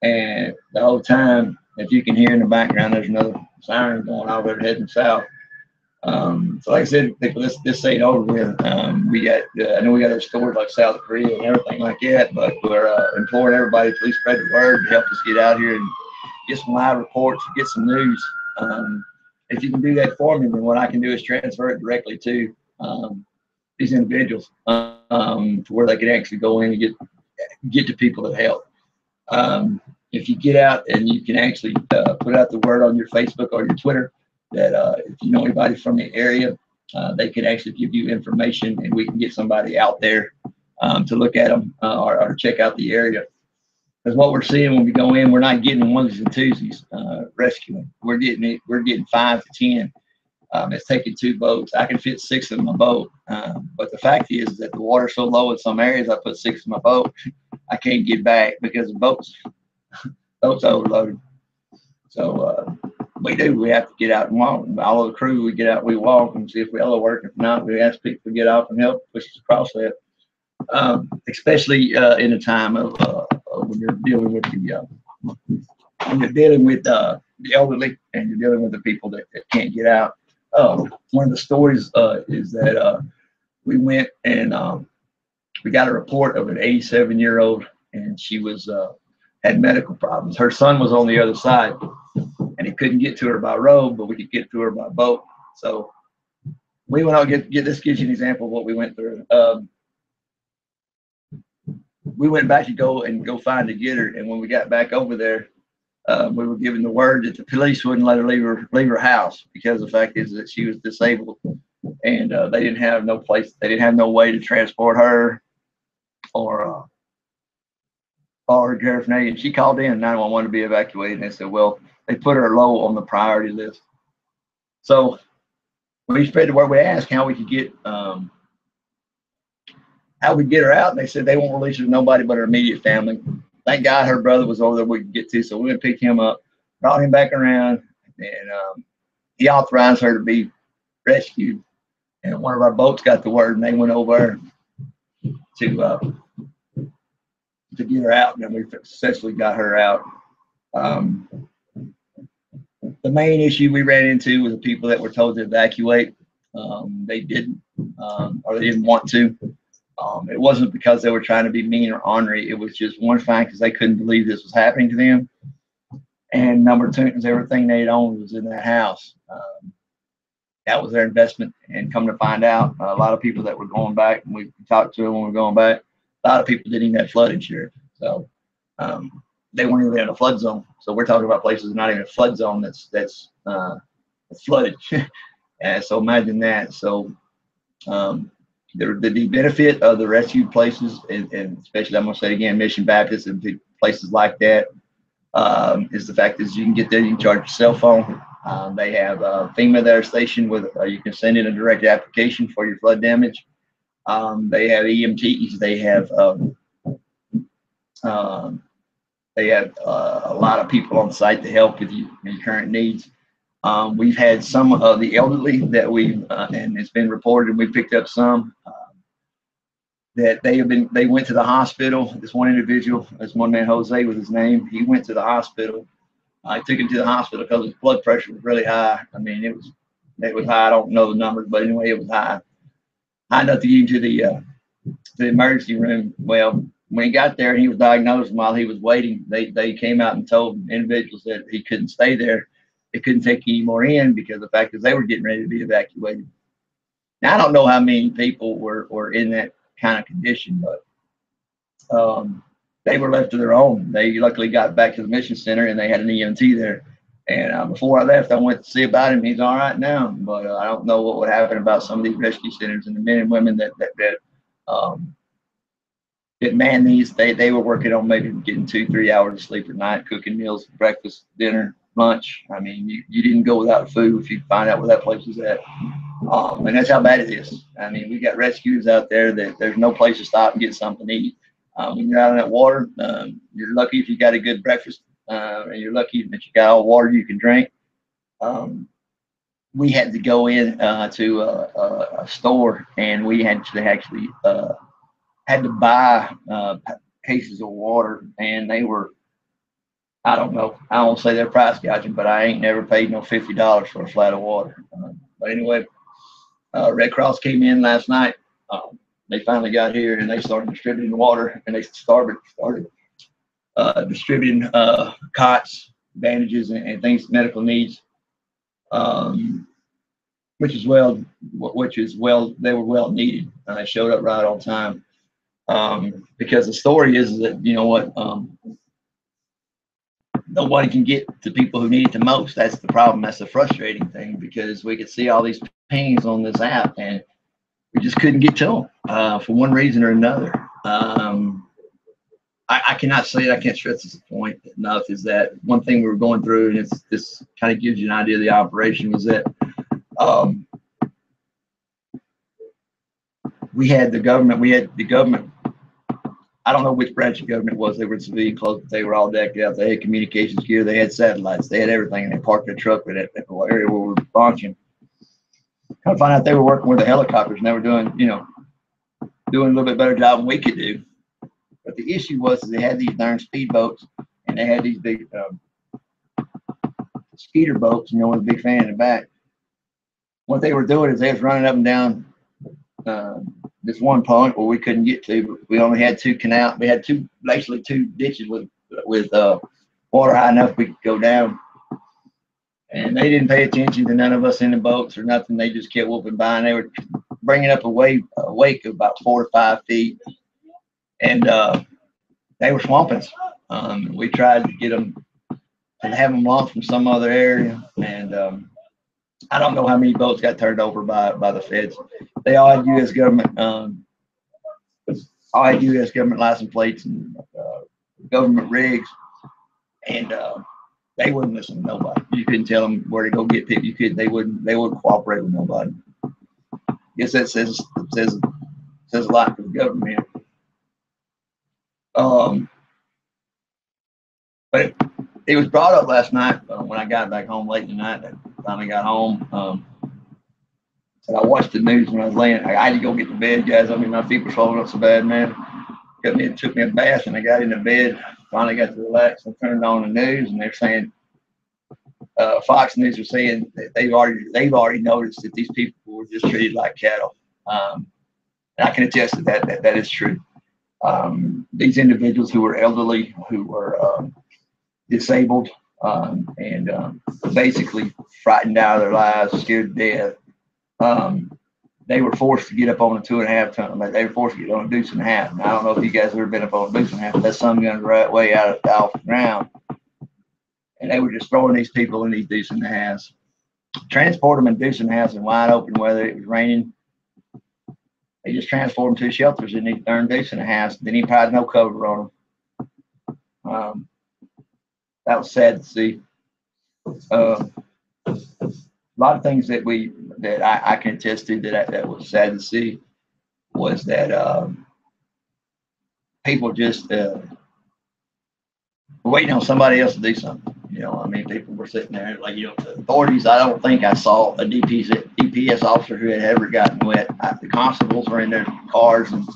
Speaker 1: And the whole time, if you can hear in the background, there's another siren going all over heading south. So like I said, this ain't over with. We got, I know we got our stores like South Korea and everything like that, but we're imploring everybody to please spread the word to help us get out here and get some live reports, get some news. If you can do that for me, then what I can do is transfer it directly to these individuals to where they can actually go in and get to people that help. If you get out and you can actually put out the word on your Facebook or your Twitter that if you know anybody from the area, they can actually give you information and we can get somebody out there to look at them or check out the area. Because what we're seeing when we go in, we're not getting onesies and twosies rescuing. We're getting 5 to 10. It's taking 2 boats. I can fit 6 in my boat, but the fact is that the water's so low in some areas. I put 6 in my boat. I can't get back because the boat's overloaded. So we have to get out and walk. All of the crew, we get out, we walk and see if we all work. If not, we ask people to get off and help push us across that. Especially in a time of when you're dealing with the elderly and you're dealing with the people that can't get out. One of the stories is that we went and we got a report of an 87-year-old, and she was had medical problems. Her son was on the other side, and he couldn't get to her by road, but we could get to her by boat. So we went out. This gives you an example of what we went through. We went back to go find to get her, and when we got back over there, we were given the word that the police wouldn't let her leave her house because the fact is that she was disabled, and they didn't have no place. They didn't have no way to transport her or her paraphernalia. And she called in 911 to be evacuated, and they said, well, they put her low on the priority list. So we spread the word. We asked how we could get her out, and they said they won't release her to nobody but her immediate family. Thank God her brother was over there we could get to, so we went to pick him up, brought him back around, and he authorized her to be rescued. And one of our boats got the word, and they went over to to get her out, and we successfully got her out. Um, the main issue we ran into was the people that were told to evacuate. They didn't, or they didn't want to. It wasn't because they were trying to be mean or ornery. It was just one fact is they couldn't believe this was happening to them. And number two is everything they owned was in that house. That was their investment. And come to find out, a lot of people that were going back, and we talked to them when we were going back, a lot of people didn't even have flood insurance. So they weren't even in a flood zone. So we're talking about places not even a flood zone that's flooded. And so imagine that. So the benefit of the rescue places, and especially I'm going to say again, Mission Baptist and places like that, is the fact is you can get there, you can charge your cell phone. They have FEMA there stationed with you can send in a direct application for your flood damage. They have EMTs. They have a lot of people on site to help with your current needs. We've had some of the elderly that and it's been reported, and we picked up some that they went to the hospital. This one individual, this one man, Jose was his name, he went to the hospital. I took him to the hospital because his blood pressure was really high. I mean, it was high. I don't know the numbers, but anyway, it was high enough to get him to the emergency room. Well, when he got there and he was diagnosed, and while he was waiting, they came out and told individuals that he couldn't stay there. They couldn't take any more in because the fact is they were getting ready to be evacuated. Now, I don't know how many people were in that kind of condition, but they were left to their own. They luckily got back to the mission center and they had an EMT there. And before I left, I went to see about him. He's all right now, but I don't know what would happen about some of these rescue centers and the men and women that man these. They were working on maybe getting 2-3 hours of sleep at night, cooking meals, breakfast, dinner, lunch. I mean, you didn't go without food if you find out where that place was at. And that's how bad it is. I mean, we got rescuers out there that there's no place to stop and get something to eat. When you're out in that water, you're lucky if you got a good breakfast, and you're lucky that you got all the water you can drink. We had to go in to a store, and we actually had to buy cases of water, and they were, I don't know, I won't say they're price gouging, but I ain't never paid no $50 for a flat of water. But anyway, Red Cross came in last night. They finally got here and they started distributing water, and they started distributing cots, bandages, and things, medical needs, which is well, they were well needed. They showed up right on time, because the story is that, you know what, nobody can get to people who need it the most. That's the problem. That's the frustrating thing, because we could see all these pings on this app and we just couldn't get to them for one reason or another. I cannot say it. I can't stress this point enough, is that one thing we were going through, and this kind of gives you an idea of the operation, was that we had the government. I don't know which branch of government it was. They were in civilian clothes, but they were all decked out. They had communications gear. They had satellites. They had everything, and they parked their truck in that area where we were launching. Kind of find out they were working with the helicopters, and they were doing a little bit better job than we could do. But the issue was they had these darn speedboats, and they had these big skeeter boats, with a big fan in the back. What they were doing is they was running up and down this one point where we couldn't get to. We only had two canals. We had basically two ditches with water high enough we could go down. And they didn't pay attention to none of us in the boats or nothing. They just kept whooping by, and they were bringing up a wake of about 4 to 5 feet. And they were swamping us. We tried to get them to have them launched from some other area, and I don't know how many boats got turned over by the feds. They all had U.S. government, license plates and government rigs, and they wouldn't listen to nobody. You couldn't tell them where to go get people. They wouldn't cooperate with nobody. I guess that says a lot for the government. But it was brought up last night when I got back home late tonight. I finally got home. And I watched the news when I was laying. I had to go get to bed, guys. I mean, my feet were swollen up so bad, man. took me a bath, and I got into bed. Finally got to relax. I turned on the news, and they're saying Fox News was saying that they've already noticed that these people were just treated like cattle. And I can attest to that is true. These individuals who were elderly, who were disabled, and basically frightened out of their lives, scared to death. They were forced to get up on a 2.5 ton. They were forced to get on a deuce and a half. And I don't know if you guys have ever been up on a deuce and a half, but that's some guns right way out off the ground. And they were just throwing these people in these deuce and a halves, transport them in deuce and a halves in wide open weather. It was raining. They just transport them to shelters in these darn deuce and a halves. Then he probably no cover on them. That was sad to see. A lot of things that I can attest to that was sad to see was that people just waiting on somebody else to do something. I mean, people were sitting there like, the authorities. I don't think I saw a DPS officer who had ever gotten wet. The constables were in their cars, and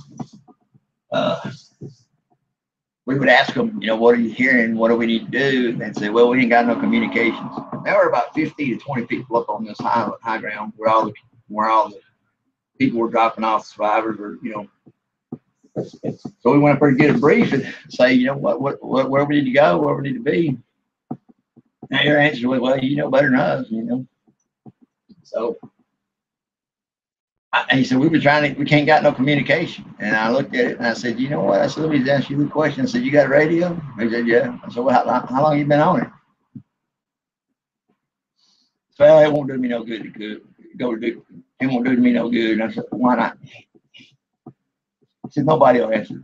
Speaker 1: we would ask them, what are you hearing? What do we need to do? And they'd say, well, we ain't got no communications. There were about 15 to 20 people up on this high ground where all the people were dropping off survivors, or So we went up there to get a brief and say, where we need to go, where we need to be. And your answer was, well, you know better than us, So and he said, we can't got no communication. And I looked at it and I said, you know what? I said, let me ask you a question. I said, you got a radio? He said, yeah. I said, well, how long you been on it? So, well, it won't do me no good. It won't do me no good. And I said, why not? He said, nobody will answer.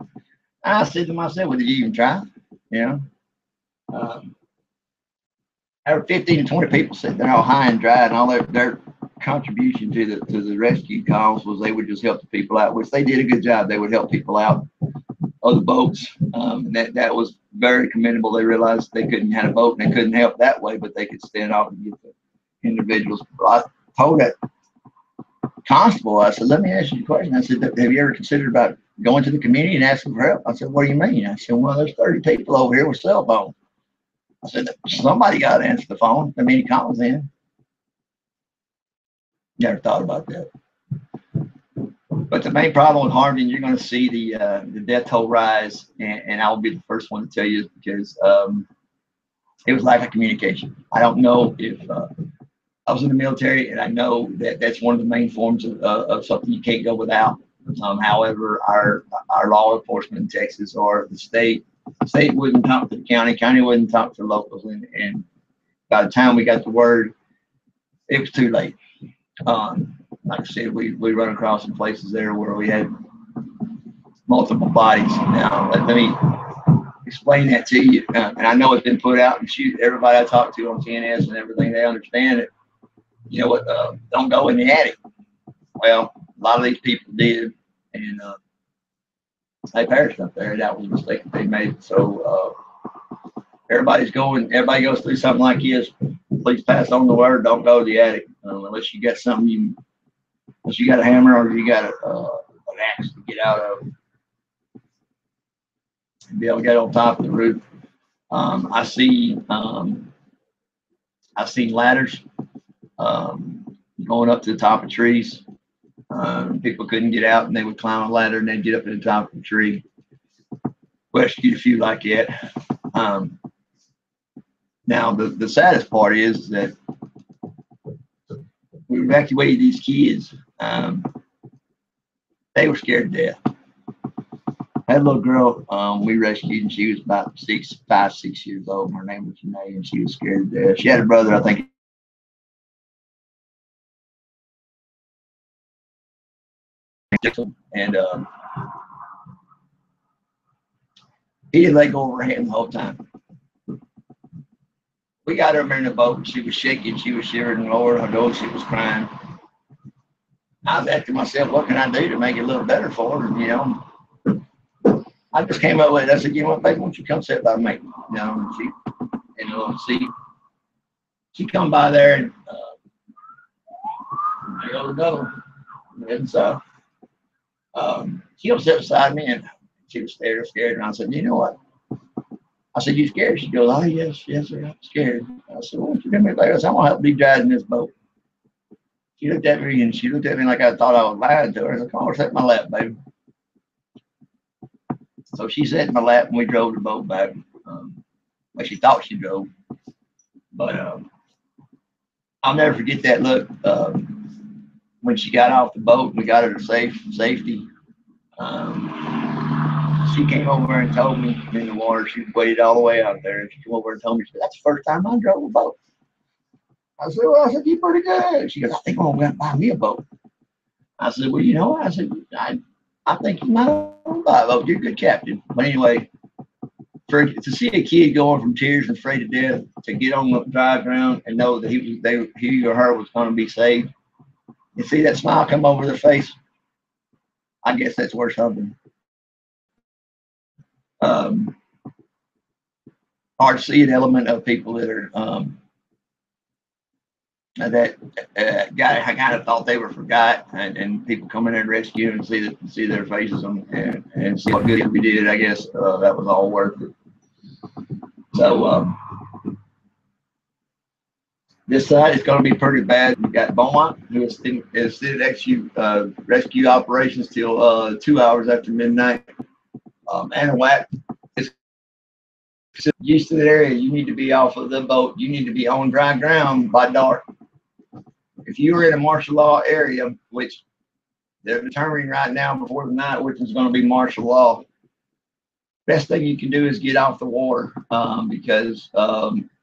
Speaker 1: I said to myself, well, did you even try? There were 15 to 20 people sitting there all high and dry, and all their contribution to the rescue calls was they would just help the people out, which they did a good job. They would help people out of the boats. And that was very commendable. They realized they couldn't have a boat and they couldn't help that way, but they could stand off and get the individuals. I told that constable, I said, let me ask you a question. I said, have you ever considered about going to the community and asking for help? I said, what do you mean? I said, well, there's 30 people over here with cell phones. I said, somebody got to answer the phone. I mean, he calls in. Never thought about that. But the main problem with Harvey, you're going to see the death toll rise, and I'll be the first one to tell you, because it was lack of communication. I don't know if I was in the military, and I know that that's one of the main forms of something you can't go without. However, our law enforcement in Texas or the state wouldn't talk to the county wouldn't talk to the locals, and by the time we got the word, it was too late. Like I said, we run across some places there where we had multiple bodies. Now, let me explain that to you. And I know it's been put out, and shoot, everybody I talk to on TNS and everything, they understand it. You know what? Don't go in the attic. Well, a lot of these people did, and they perished up there. That was a mistake that they made. So everybody goes through something like this. Please pass on the word. Don't go to the attic unless you got something unless you got a hammer or you got an axe to get out of and be able to get on top of the roof. I've seen ladders going up to the top of trees. People couldn't get out, and they would climb a ladder and they'd get up to the top of the tree. Rescued a few like that. Now, the saddest part is that we evacuated these kids. They were scared to death. I had a little girl we rescued, and she was about 5, 6 years old. Her name was Janae, and she was scared to death. She had a brother, I think. And he didn't let go of her hand the whole time. We got her in the boat, and she was shaking, she was shivering, Lord, I know she was crying. I was asking myself, what can I do to make it a little better for her, I just came up with it. I said, you know what, baby, why don't you come sit by me? She come by there, and I go to go. And so she'll sit beside me, and She was scared, and I said, you know what? I said, you scared? She goes, oh, yes, sir, I'm scared. I said, well, what you doing later? I said, I'm gonna help me driving this boat. She looked at me, and she looked at me like I thought I was lying to her. I said, come on, sit in my lap, baby. So she sat in my lap, and we drove the boat back. Well, she thought she drove, but I'll never forget that look when she got off the boat and we got her to safety. She came over and told me in the water. She waded all the way out there. She came over and told me, she said, that's the first time I drove a boat. I said, well, I said, you're pretty good. She goes, I think I'm going to buy me a boat. I said, well, you know, I said, I think you might want to buy a boat. You're a good captain. But anyway, to see a kid going from tears and afraid to death to get on the dry ground and know that he or her was going to be saved, and see that smile come over their face, I guess that's worth something. Hard to see an element of people that are I kind of thought they were forgot, and people come in there and rescue and see their faces and see what good we did. I guess that was all worth it. So this side is going to be pretty bad. We got Beaumont, who is still rescue operations till 2 hours after midnight. Anahuac is used to the area. You need to be off of the boat. You need to be on dry ground by dark. If you were in a martial law area, which they're determining right now before the night, which is going to be martial law, best thing you can do is get off the water because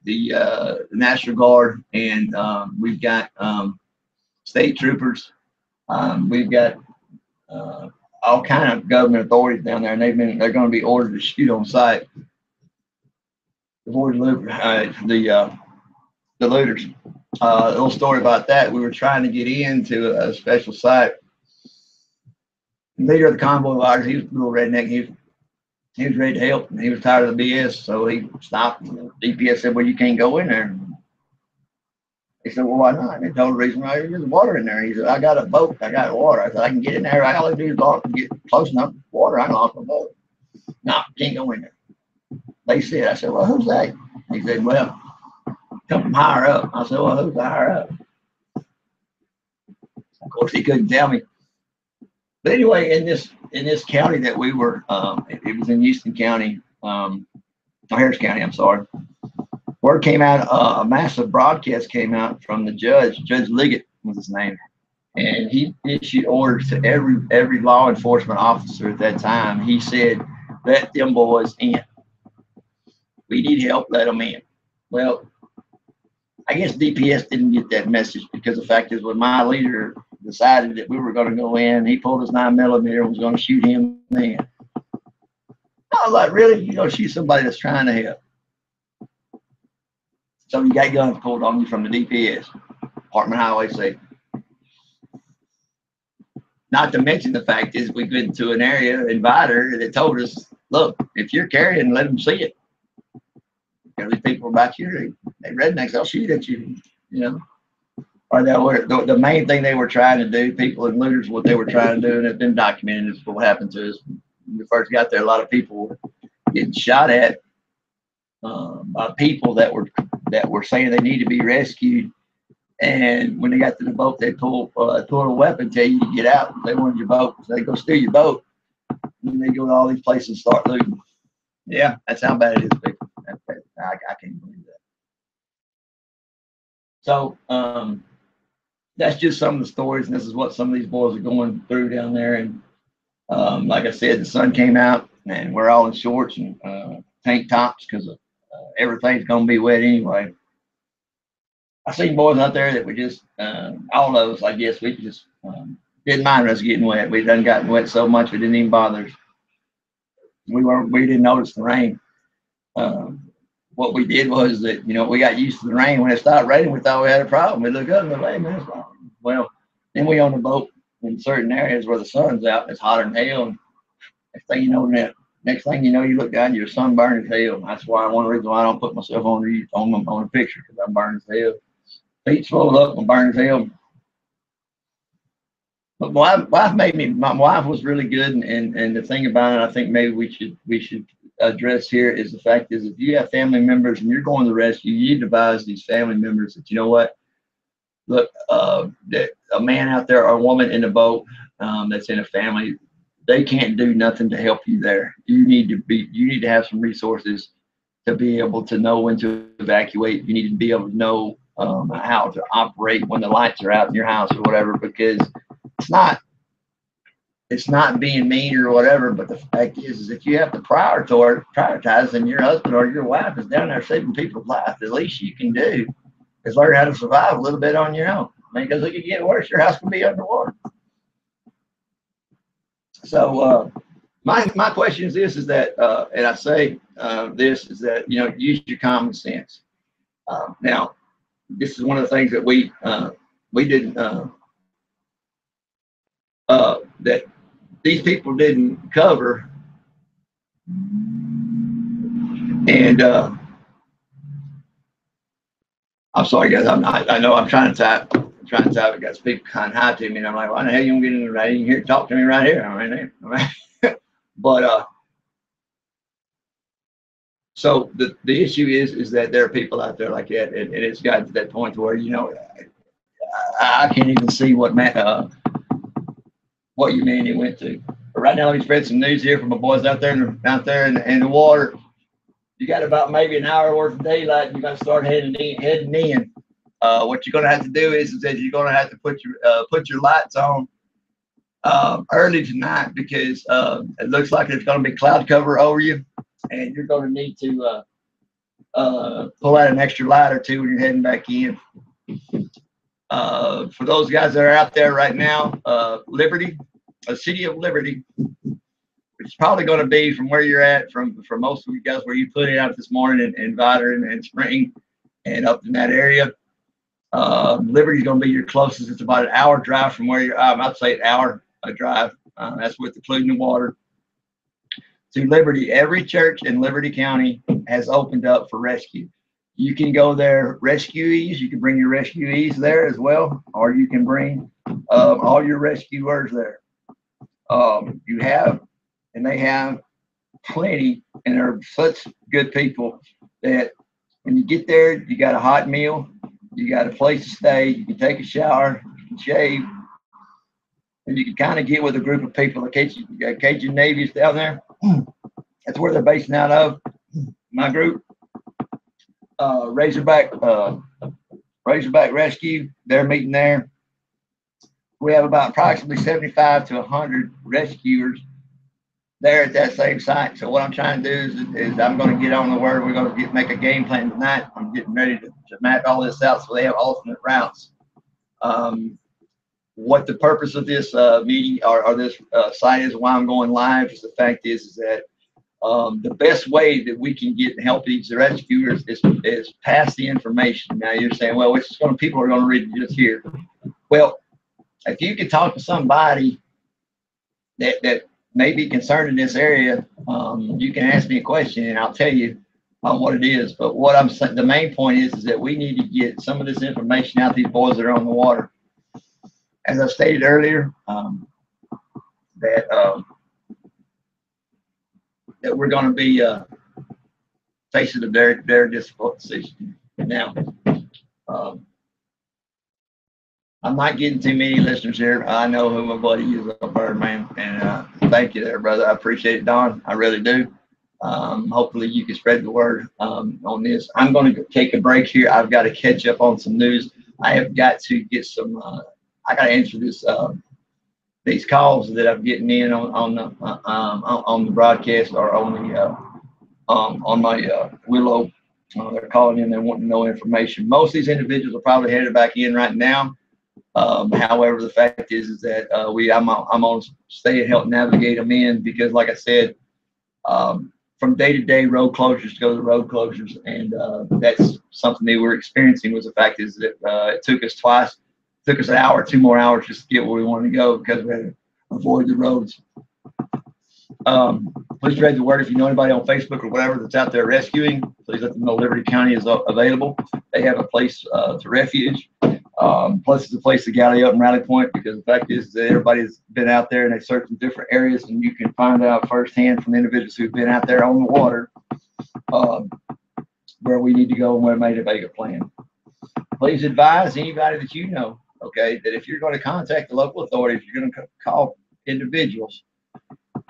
Speaker 1: the National Guard and we've got state troopers, we've got all kind of government authorities down there, and they're going to be ordered to shoot on sight. The looters. A little story about that. We were trying to get into a special site. The leader of the convoy riders, he was a little redneck. He was ready to help, and he was tired of the BS, so he stopped. DPS said, well, you can't go in there. He said, well, why not? And he told the reason why there's water in there. He said, I got a boat. I got water. I said, I can get in there. All I do is get close enough to water. I can lock my boat. No, can't go in there. They said, I said, well, who's that? He said, well, come from higher up. I said, well, who's higher up? Of course, he couldn't tell me. But anyway, in this county that we were, it was in Houston County, Harris County, I'm sorry. Word came out, a massive broadcast came out from the Judge Liggett was his name. And he issued orders to every law enforcement officer at that time. He said, let them boys in. We need help, let them in. Well, I guess DPS didn't get that message because the fact is when my leader decided that we were going to go in, he pulled his 9mm and was going to shoot him in. I was like, really? You're going to shoot somebody that's trying to help? So you got guns pulled on you from the DPS, Department of Highway Safety. Not to mention the fact is we went into an area, invited that told us, look, if you're carrying, let them see it. You know, these people about here, they rednecks, they'll shoot at you, you know. Or the main thing they were trying to do, people and looters, what they were trying to do, and it's been documented, is what happened to us. When we first got there, a lot of people getting shot at by people that were saying they need to be rescued. And when they got to the boat, they pull a weapon, tell you to get out. They wanted your boat, so they go steal your boat. And then they go to all these places and start looting. Yeah, that's how bad it is, people. I can't believe that. So that's just some of the stories, and this is what some of these boys are going through down there. And like I said, the sun came out, and we're all in shorts and tank tops because everything's going to be wet anyway. I seen boys out there that were just, all of us, I guess, we just didn't mind us getting wet. We done gotten wet so much it didn't even bother us. We didn't notice the rain. What we did was that, you know, we got used to the rain. When it started raining, we thought we had a problem. We looked up and wait a minute, well, then we on the boat in certain areas where the sun's out, it's hotter than hell. And next thing you know, you look down, you're sunburned as hell. That's why one reason why I don't put myself on the picture, because I'm burned as hell. Feet swelled up and burned as hell. But my wife made me. My wife was really good, and the thing about it, I think maybe we should address here is the fact is if you have family members and you're going to the rescue, you need to advise these family members that you know what, look, that a man out there or a woman in a boat that's in a family, they can't do nothing to help you there. You need to have some resources to be able to know when to evacuate. You need to be able to know how to operate when the lights are out in your house or whatever, because it's not it's not being mean or whatever, but the fact is if you have to prioritize and your husband or your wife is down there saving people's lives, the least you can do is learn how to survive a little bit on your own. I mean, because it could get worse. Your house can be underwater. So my question is this: is that, and I say this is that use your common sense. Now, this is one of the things that we didn't that these people didn't cover, and I'm sorry, guys. I know I'm trying to type. I'm trying to type. I got people kind of high to me, and I'm like, why the hell you don't get in the right? You can hear talk to me right here. But so the issue is that there are people out there like that, and it's got to that point where I can't even see what humanity went to. But right now, let me spread some news here from my boys out there in the water. You got about maybe an hour worth of daylight. You got to start heading in. What you're going to have to do is that you're going to have to put your lights on early tonight, because it looks like there's going to be cloud cover over you, and you're going to need to pull out an extra light or two when you're heading back in. For those guys that are out there right now, Liberty, a city of Liberty, it's probably going to be from where you're at, from most of you guys where you put it out this morning in Vidor and Spring and up in that area. Liberty's going to be your closest. It's about an hour drive from where you're. I'd say an hour drive. That's with including the water. To Liberty, every church in Liberty County has opened up for rescue. You can go there, rescuees. You can bring your rescuees there as well, or you can bring all your rescuers there. You have, and they have plenty, and they're such good people that when you get there, you got a hot meal, you got a place to stay, you can take a shower, you can shave, and you can kind of get with a group of people. The Cajun Navy is down there. That's where they're basing out of. My group, Razorback Rescue, they're meeting there. We have about approximately 75 to 100 rescuers there at that same site. So what I'm trying to do is I'm going to get on the word. We're going to make a game plan tonight. I'm getting ready to map all this out so they have alternate routes. What the purpose of this meeting or this site is, why I'm going live, is the fact is that the best way that we can get and help these rescuers is pass the information. Now you're saying, well, people are going to read just here. Well, if you can talk to somebody that may be concerned in this area, you can ask me a question and I'll tell you what it is. But what I'm saying, the main point is that we need to get some of this information out to these boys that are on the water. As I stated earlier, that we're going to be facing a very, very difficult decision. Now, I'm not getting too many listeners here. I know who my buddy is up there, man. And thank you there, brother. I appreciate it, Don. I really do. Hopefully you can spread the word on this. I'm going to take a break here. I've got to catch up on some news. I have got to get some, I got to answer these calls that I'm getting in on the broadcast or on my Willow. They're calling in. They want to know information. Most of these individuals are probably headed back in right now. However, the fact is that I'm on stay and help navigate them in, because, like I said, from day to day, road closures go to road closures, and that's something that we're experiencing. Was the fact is that it took us an hour, 2 more hours just to get where we wanted to go, because we had to avoid the roads. Please spread the word. If you know anybody on Facebook or whatever that's out there rescuing, please let them know Liberty County is available. They have a place to refuge. Plus, it's a place to galley up and rally point, because the fact is that everybody's been out there and they searched in different areas, and you can find out firsthand from individuals who've been out there on the water um, where we need to go and where to make a plan. Please advise anybody that you know, okay, that if you're going to contact the local authorities, you're going to call individuals,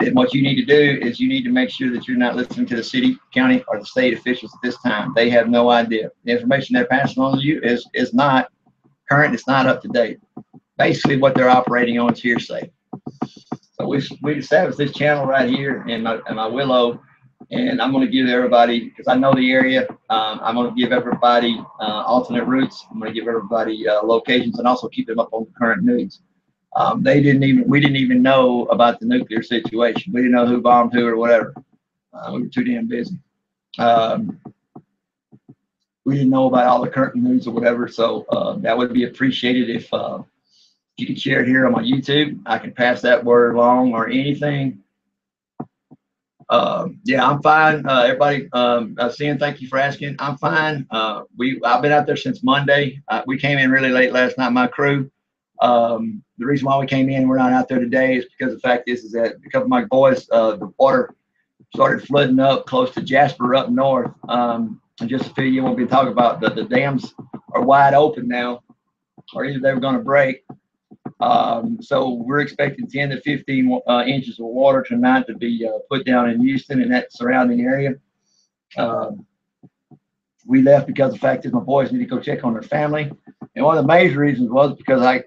Speaker 1: then what you need to do is you need to make sure that you're not listening to the city, county, or the state officials at this time. They have no idea. The information they're passing on to you is not current. It's not up to date. Basically, what they're operating on is hearsay. So we established this channel right here in my Willow, and I'm going to give everybody, because I know the area, I'm going to give everybody alternate routes. I'm going to give everybody locations, and also keep them up on the current news. We didn't even know about the nuclear situation. We didn't know who bombed who or whatever. We were too damn busy. We didn't know about all the current news or whatever. So that would be appreciated if you could share it here on my YouTube. I can pass that word along or anything. Yeah, I'm fine. Everybody, Sin, thank you for asking. I'm fine. I've been out there since Monday. We came in really late last night, my crew. The reason why we came in, we're not out there today, is because the fact is that a couple of my boys, the water started flooding up close to Jasper up north. And just to fill you in, we'll be talking about the dams are wide open now, or either they were going to break. So we're expecting 10 to 15 inches of water tonight to be put down in Houston and that surrounding area. We left because the fact is my boys need to go check on their family. And one of the major reasons was because I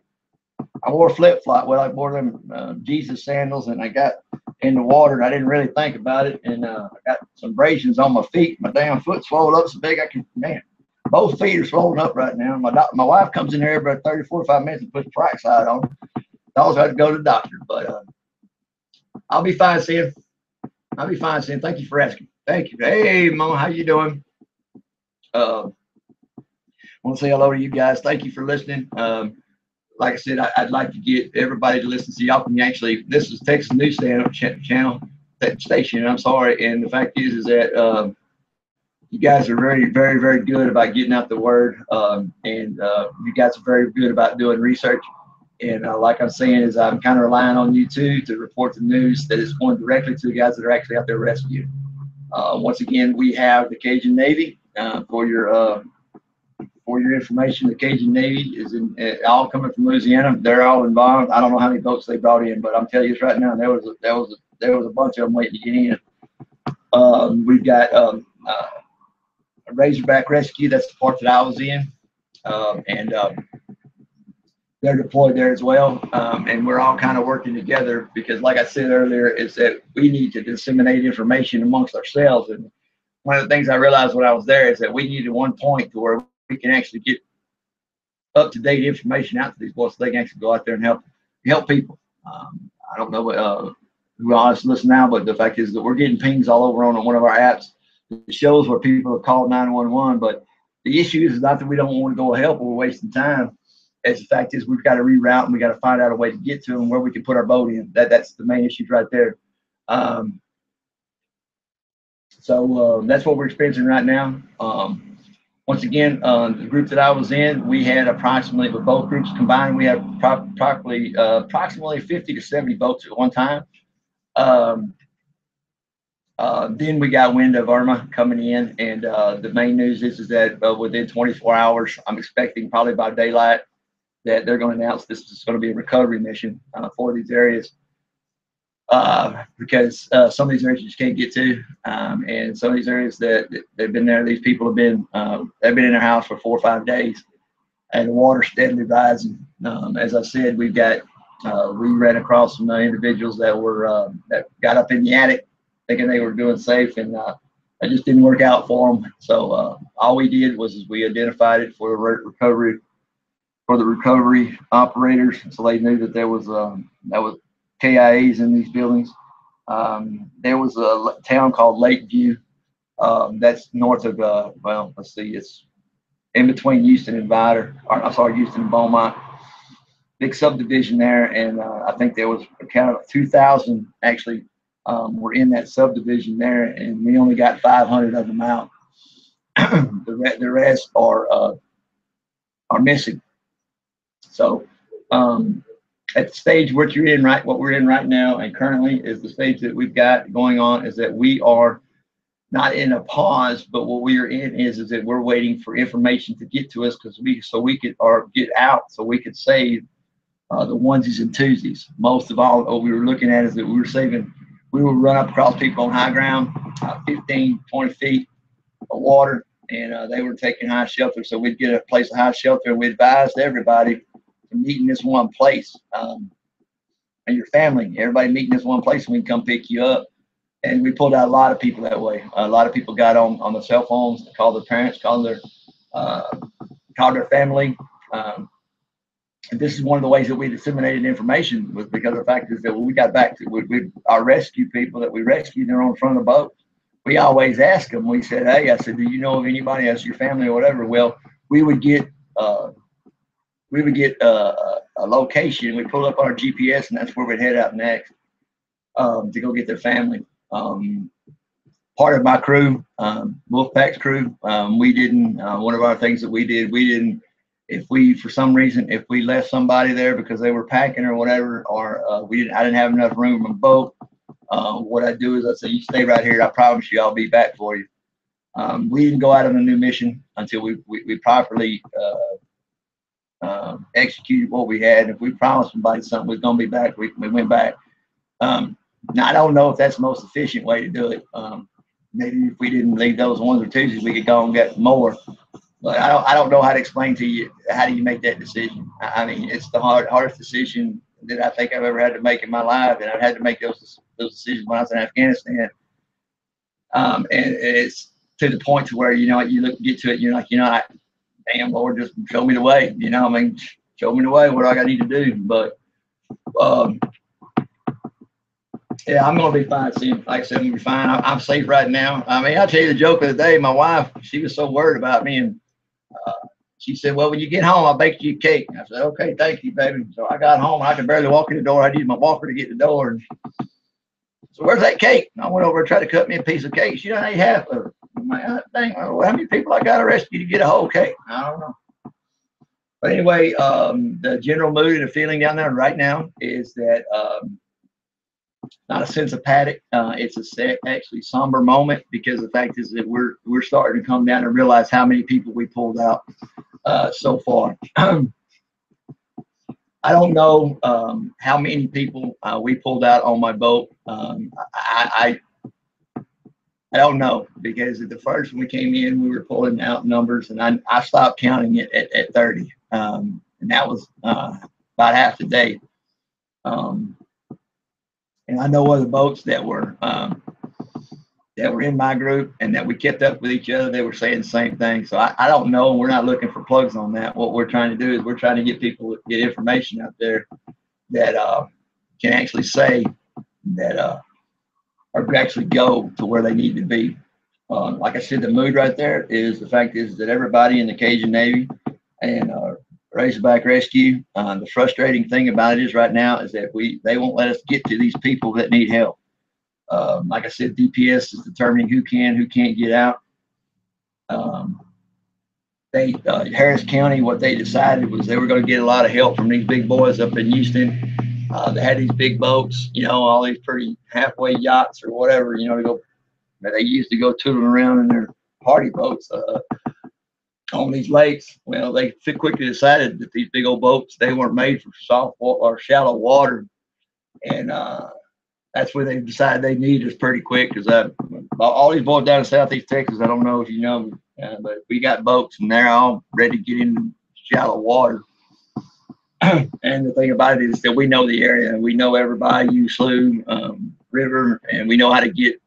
Speaker 1: wore flip-flop. Well, I wore them Jesus sandals, and I got in the water, and I didn't really think about it. And I got some abrasions on my feet. My damn foot swelled up so big both feet are swollen up right now. My wife comes in here every 30, 45 minutes and puts peroxide on. I also had to go to the doctor, but I'll be fine, Sid. I'll be fine, Sid. Thank you for asking. Thank you. Hey, Mama, how you doing? I want to say hello to you guys. Thank you for listening. Like I said, I'd like to get everybody to listen. So y'all can actually, this is Texas News channel, station. I'm sorry. And the fact is that you guys are very, very, very good about getting out the word. And you guys are very good about doing research. And like I'm saying, is I'm kind of relying on you too to report the news that is going directly to the guys that are actually out there rescuing. Once again, we have the Cajun Navy for your information. The Cajun Navy is all coming from Louisiana. They're all involved. I don't know how many boats they brought in, but I'm telling you this right now, there was a bunch of them waiting to get in. We've got a Razorback Rescue. That's the part that I was in, and they're deployed there as well. And we're all kind of working together because, like I said earlier, is that we need to disseminate information amongst ourselves. And one of the things I realized when I was there is that we needed one point to where we can actually get up-to-date information out to these boys so they can actually go out there and help people. I don't know who else listen now, but the fact is that we're getting pings all over on one of our apps. It shows where people have called 911, but the issue is not that we don't want to go help or we're wasting time. As the fact is, we've got to reroute and we got to find out a way to get to them where we can put our boat in. That's the main issue right there. So that's what we're experiencing right now. Once again, the group that I was in, we had approximately, with both groups combined, we had approximately 50 to 70 boats at one time. Then we got wind of Irma coming in, and the main news is that within 24 hours, I'm expecting probably by daylight that they're going to announce this is going to be a recovery mission for these areas. Because some of these areas you just can't get to, and some of these areas that they've been there, these people have been they've been in their house for 4 or 5 days, and the water's steadily rising. As I said, we ran across some individuals that were that got up in the attic thinking they were doing safe, and it just didn't work out for them. So all we did was we identified it for the recovery operators, so they knew that there was KIAs in these buildings. There was a town called Lakeview. That's north of, well, let's see, it's in between Houston and Houston and Beaumont. Big subdivision there, and I think there was kind of 2,000 actually were in that subdivision there, and we only got 500 of them out. The rest are missing. So at the stage what you're in right, what we're in right now, and currently is the stage that we've got going on is that we are not in a pause, but what we are in is that we're waiting for information to get to us because we could or get out so we could save the onesies and twosies. Most of all, what we were looking at is that we would run up across people on high ground, 15, 20 feet of water, and they were taking high shelter. So we'd get a place of high shelter, and we advised everybody to meet in this one place. And your family, everybody meet in this one place, and we can come pick you up. And we pulled out a lot of people that way. A lot of people got on the cell phones, called their parents, called their family. And this is one of the ways that we disseminated information was because the fact is that when we got back to our rescue people that we rescued, they're on front of the boat. We always ask them. We said, "Hey," I said, "do you know of anybody as your family or whatever?" Well, we would get a location. We pull up our GPS, and that's where we'd head out next to go get their family. Part of my crew, Wolfpack's crew, we didn't. One of our things that we didn't. If we, for some reason, if we left somebody there because they were packing or whatever, or I didn't have enough room on the boat, what I do is I say, "You stay right here. I promise you, I'll be back for you." We didn't go out on a new mission until we properly executed what we had. If we promised somebody something was going to be back, we went back. Now, I don't know if that's the most efficient way to do it. Maybe if we didn't leave those ones or twos, we could go and get more. But I don't know how to explain to you how do you make that decision. I mean, it's the hardest decision that I think I've ever had to make in my life, and I've had to make those decisions when I was in Afghanistan. And it's to the point to where you get to it, you're like, damn Lord, just show me the way. I mean, show me the way. What do I need to do? But yeah, I'm gonna be fine. See, like I said, I'm gonna be fine. I'm safe right now. I mean, I'll tell you the joke of the day. My wife, she was so worried about me, and she said, "Well, when you get home, I'll bake you a cake." I said, "Okay, thank you, baby." So I got home, and I could barely walk in the door. I used my walker to get the door. And so, "Where's that cake?" And I went over and tried to cut me a piece of cake. She done ate half of it. I'm like, "Oh, dang, well, how many people I got to rescue to get a whole cake?" I don't know. But anyway, the general mood and the feeling down there right now is that not a sense of panic. It's actually somber moment because the fact is that we're starting to come down and realize how many people we pulled out so far. I don't know how many people we pulled out on my boat. I don't know because at the first when we came in, we were pulling out numbers, and I stopped counting it at 30, and that was about half the day. And I know other boats that were in my group and that we kept up with each other. They were saying the same thing. So I don't know. We're not looking for plugs on that. What we're trying to do is we're trying to get information out there that can actually say that or actually go to where they need to be. Like I said, the mood right there is the fact is that everybody in the Cajun Navy and Razorback Rescue. The frustrating thing about it is right now is that they won't let us get to these people that need help. Like I said, DPS is determining who can't get out. Harris County, what they decided was they were going to get a lot of help from these big boys up in Houston. They had these big boats, all these pretty halfway yachts or whatever, to go. They used to go tooling around in their party boats on these lakes. Well, they quickly decided that these big old boats, they weren't made for soft or shallow water, and that's where they decided they need us pretty quick. Because all these boys down in Southeast Texas, I don't know if you know, but we got boats and they're all ready to get in shallow water. And the thing about it is that we know the area, and we know every bayou, slough, river, and we know how to get.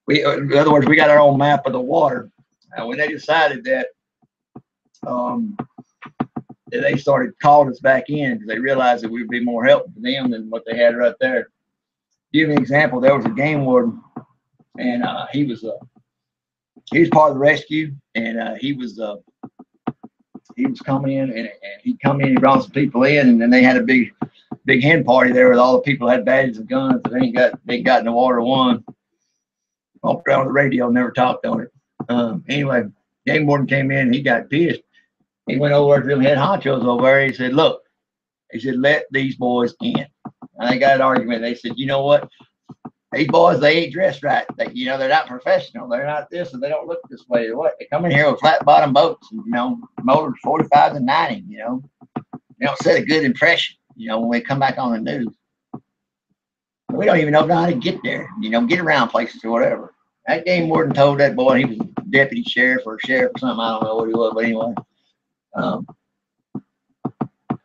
Speaker 1: In other words, we got our own map of the water. When they decided that they started calling us back in because they realized that we'd be more help to them than what they had right there. Give you an example. There was a game warden, and he was part of the rescue, and he was coming in, and he come in, he brought some people in, and then they had a big hen party there with all the people that had badges and guns. They ain't got in the water one. Walked around the radio, never talked on it. Anyway, game warden came in, he got pissed. He went over to them head honchos over there. He said, "Look, He said, let these boys in. And they got an argument. They said, you know what? These boys, they ain't dressed right. They, you know, they're not professional. They're not this, and they don't look this way. What? They come in here with flat bottom boats, and, you know, motors 45 to 90. You know, they don't set a good impression. You know, when we come back on the news, we don't even know how to get there. You know, get around places or whatever. That game warden told that boy, he was a deputy sheriff or sheriff or something. I don't know what he was, but anyway,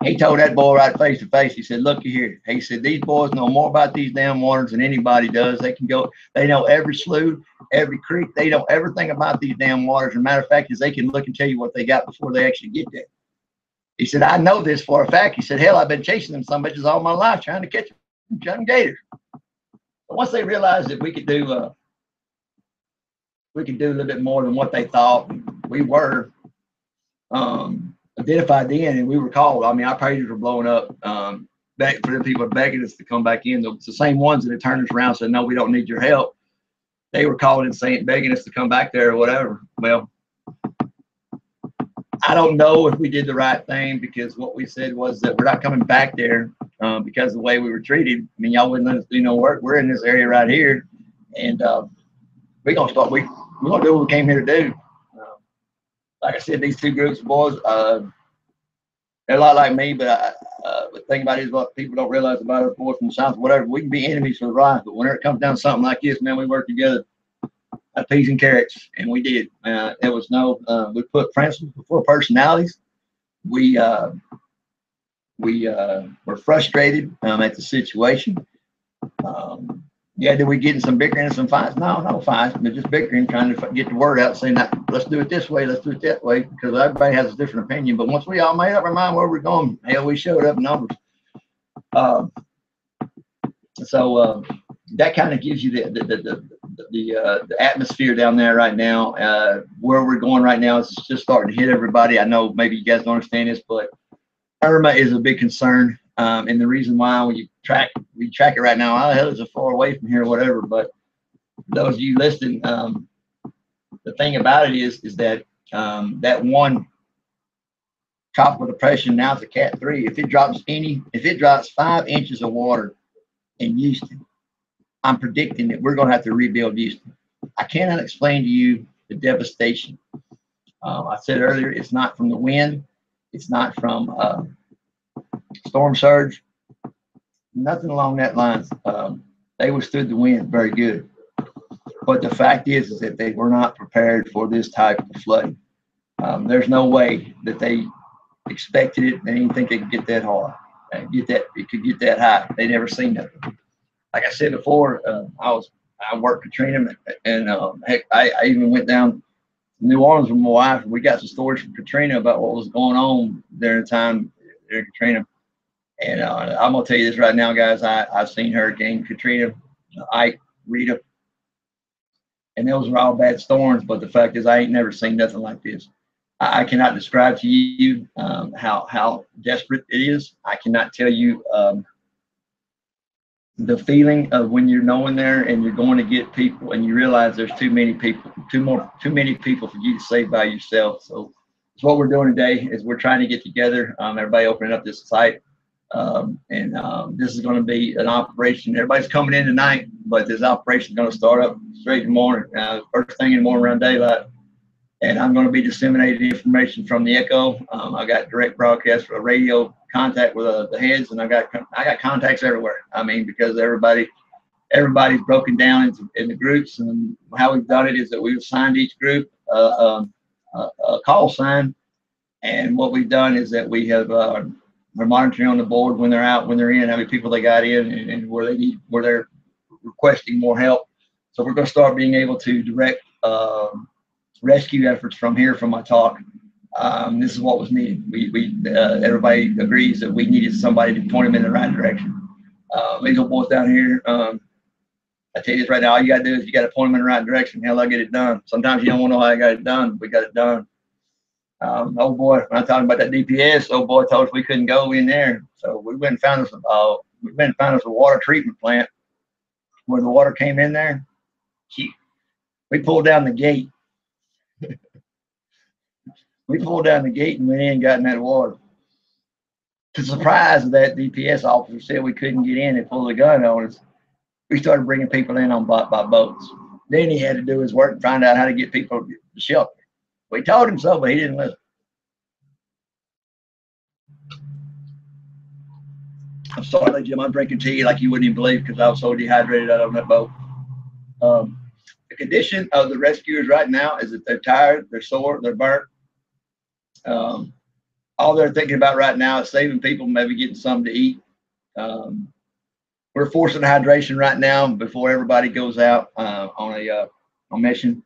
Speaker 1: he told that boy right face to face. He said, "Look here." He said, "These boys know more about these damn waters than anybody does. They can go. They know every slough, every creek. They know everything about these damn waters. As a matter of fact, is they can look and tell you what they got before they actually get there." He said, "I know this for a fact." He said, "Hell, I've been chasing them some bitches all my life, trying to catch them gators." But once they realized that we could do a little bit more than what they thought, we were. Identified then, and we were called. I mean, our pages were blowing up. Back for the people begging us to come back in. It's the same ones that had turned us around and said, "No, we don't need your help." They were calling and saying, begging us to come back there or whatever. Well, I don't know if we did the right thing, because what we said was that we're not coming back there because of the way we were treated. I mean, y'all wouldn't let us do no work. We're in this area right here, and we're gonna start. We're gonna do what we came here to do. Like I said, these two groups of boys, they're a lot like me, but the thing about it is what people don't realize about us boys from the South, whatever, we can be enemies for the right, but whenever it comes down to something like this, man, we work together like peas and carrots, and we did. There was no, we put principles before personalities. We were frustrated at the situation. Yeah, did we get in some bickering and some fights? No fights, but just bickering, trying to get the word out, saying that let's do it this way, let's do it that way, because everybody has a different opinion. But once we all made up our mind where we're going, hell, we showed up in numbers. So that kind of gives you the atmosphere down there right now. Where we're going right now is just starting to hit everybody. I know maybe you guys don't understand this, but Irma is a big concern. And the reason why we track it right now, how the hell is it far away from here or whatever, but those of you listening, the thing about it is that that one tropical depression, now it's a Cat 3. If it drops 5 inches of water in Houston, I'm predicting that we're going to have to rebuild Houston. I cannot explain to you the devastation. I said earlier, it's not from the wind, it's not from storm surge, nothing along that lines. They withstood the wind very good. But the fact is that they were not prepared for this type of flooding. There's no way that they expected it. They didn't think they could get that hard, it could get that high. They never seen it. Like I said before, I worked Katrina, and heck, I even went down to New Orleans with my wife. We got some stories from Katrina about what was going on during the time during Katrina. And I'm gonna tell you this right now, guys. I've seen Hurricane Katrina, Ike, Rita, and those were all bad storms. But the fact is, I ain't never seen nothing like this. I cannot describe to you how desperate it is. I cannot tell you the feeling of when you're knowing there and you're going to get people and you realize there's too many people, too many people for you to save by yourself. So it's what we're doing today is we're trying to get together. Everybody opening up this site. This is going to be an operation. Everybody's coming in tonight, but this operation is going to start up straight in the morning, first thing in the morning around daylight. And I'm going to be disseminating information from the Echo. I got direct broadcast for a radio contact with the heads, and I got contacts everywhere. I mean, because everybody's broken down in the groups, and how we've done it is that we've assigned each group a call sign, and what we've done is that we have we're monitoring on the board when they're out, when they're in, how many people they got in, and where they're requesting more help. So we're going to start being able to direct rescue efforts from here, from my talk. This is what was needed. Everybody agrees that we needed somebody to point them in the right direction. These little boys down here, I tell you this right now, all you got to do is you got to point them in the right direction. Hell, they'll get it done. Sometimes you don't want to know how I got it done, but we got it done. Oh boy, when I talked about that DPS, oh boy told us we couldn't go in there. So we went and found us a water treatment plant where the water came in there. We pulled down the gate. We pulled down the gate and went in and got in that water. To the surprise of that DPS officer said we couldn't get in and pull a gun on us, we started bringing people in on by boats. Then he had to do his work and find out how to get people to shelter. We told him so, but he didn't listen. I'm sorry, Jim. I'm drinking tea like you wouldn't even believe because I was so dehydrated out on that boat. The condition of the rescuers right now is that they're tired, they're sore, they're burnt. All they're thinking about right now is saving people, maybe getting something to eat. We're forcing hydration right now before everybody goes out on mission.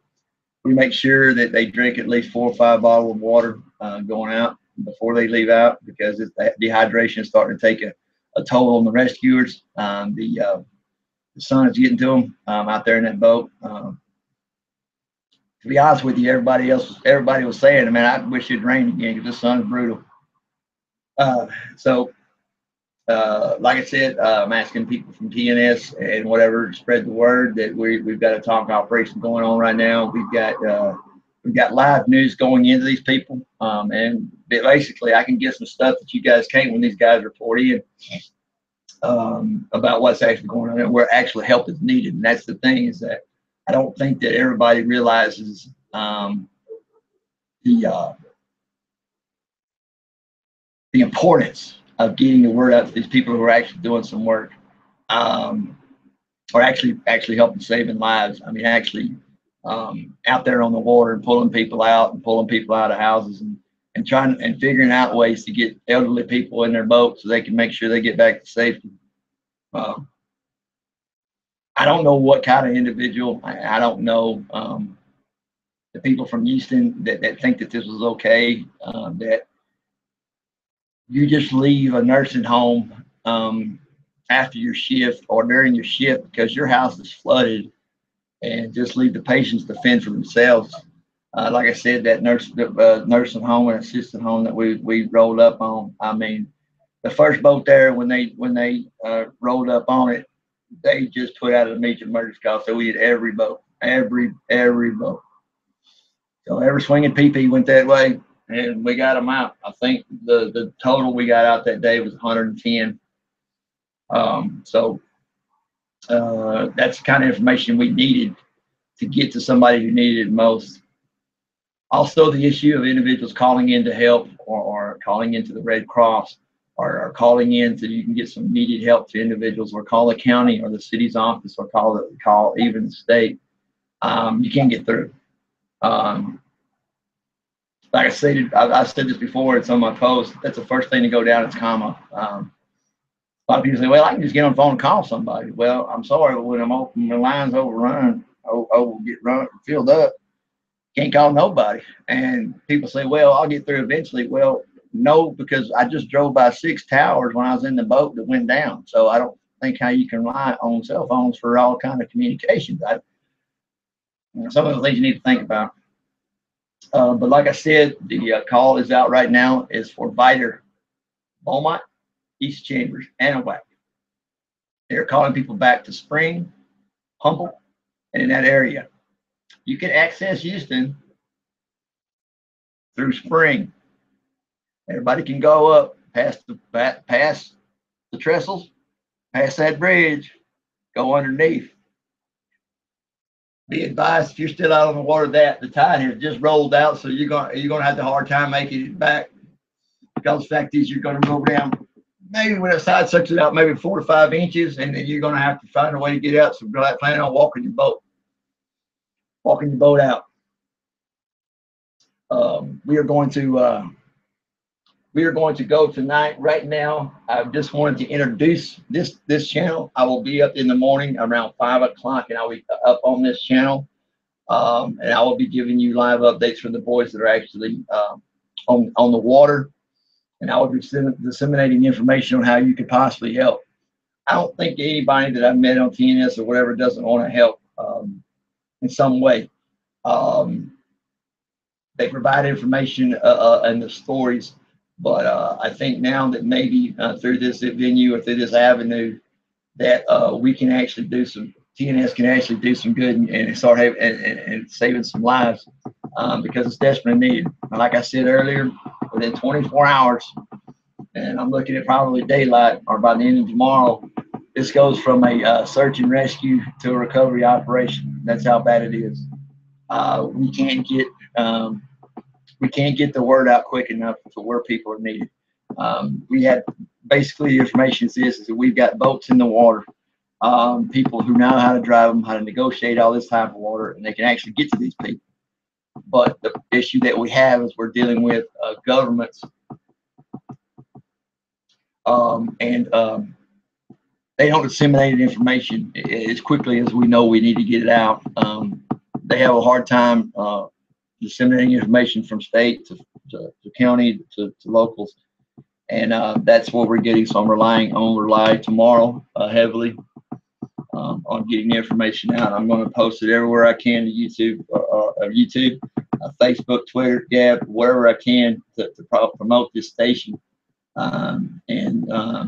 Speaker 1: We make sure that they drink at least 4 or 5 bottles of water going out before they leave out because dehydration is starting to take a toll on the rescuers. The sun is getting to them out there in that boat. To be honest with you, everybody was saying, man, I wish it'd rain again because the sun's brutal. Like I said, I'm asking people from TNS and whatever to spread the word that we've got a talk operation going on right now. We've got live news going into these people, and basically I can get some stuff that you guys can't when these guys report in about what's actually going on and where actually help is needed. And that's the thing, is that I don't think that everybody realizes the importance of getting the word out to these people who are actually doing some work, or actually helping saving lives. I mean, actually out there on the water and pulling people out of houses and trying and figuring out ways to get elderly people in their boat so they can make sure they get back to safety. I don't know what kind of individual. I don't know the people from Houston that think that this was okay. That you just leave a nursing home after your shift or during your shift because your house is flooded, and just leave the patients to fend for themselves. Like I said, that nursing home and assisted home that we rolled up on. I mean, the first boat there, when they rolled up on it, they just put out an immediate emergency call. So we did every boat. So every swinging PP went that way, and we got them out. I think the total we got out that day was 110. That's the kind of information we needed to get to somebody who needed it most. Also, the issue of individuals calling in to help or calling into the Red Cross or calling in so you can get some immediate help to individuals, or call the county or the city's office, or call even the state. You can't get through. Like I said, I've said this before in some of my posts, that's the first thing to go down is comma. A lot of people say, well, I can just get on the phone and call somebody. Well, I'm sorry, but when the line's overrun, filled up, can't call nobody. And people say, well, I'll get through eventually. Well, no, because I just drove by 6 towers when I was in the boat that went down. So I don't think how you can rely on cell phones for all kind of communications. Some of the things you need to think about. But like I said, the call is out right now is for Viter, Beaumont, East Chambers, and Anahuac. They're calling people back to Spring, Humboldt, and in that area. You can access Houston through Spring. Everybody can go up past the trestles, past that bridge, go underneath. Be advised, if you're still out on the water, that the tide has just rolled out, so you're gonna have the hard time making it back. Because the fact is, you're gonna go down. Maybe when the tide sucks it out, maybe 4 to 5 inches, and then you're gonna have to find a way to get out. So plan on walking your boat out. We are going to go tonight. Right now, I just wanted to introduce this channel. I will be up in the morning around 5 o'clock, and I'll be up on this channel, and I will be giving you live updates from the boys that are actually on the water, and I will be disseminating information on how you could possibly help. I don't think anybody that I've met on TNS or whatever doesn't want to help in some way. They provide information and the stories. But I think now that maybe through this venue or through this avenue, that we can actually TNS can actually do some good and start and saving some lives because it's desperately needed. And like I said earlier, within 24 hours, and I'm looking at probably daylight or by the end of tomorrow. This goes from a search and rescue to a recovery operation. That's how bad it is. We can't get the word out quick enough to where people are needed. We had basically the information is that we've got boats in the water, people who know how to drive them, how to negotiate all this type of water, and they can actually get to these people. But the issue that we have is we're dealing with governments, and they don't disseminate information as quickly as we know we need to get it out. They have a hard time disseminating information from state to county to locals, and that's what we're getting. So I'm rely tomorrow heavily on getting the information out. I'm going to post it everywhere I can to YouTube, Facebook, Twitter, Gab, wherever I can to promote this station.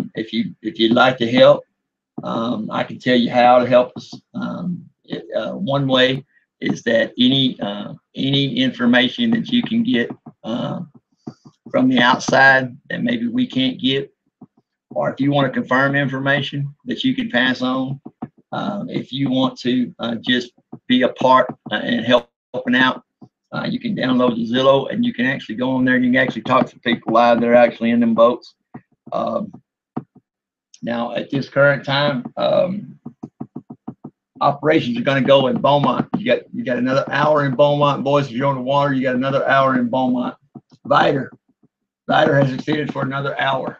Speaker 1: If you'd like to help, I can tell you how to help us. One way is that any information that you can get from the outside that maybe we can't get, or if you want to confirm information that you can pass on, if you want to just be a part and helping out, you can download the Zillow and you can actually go on there and you can actually talk to people live. They're actually in them boats. Now at this current time, operations are going to go in Beaumont. You got another hour in Beaumont, boys. If you're on the water, you got another hour in Beaumont. Vider has extended for another hour.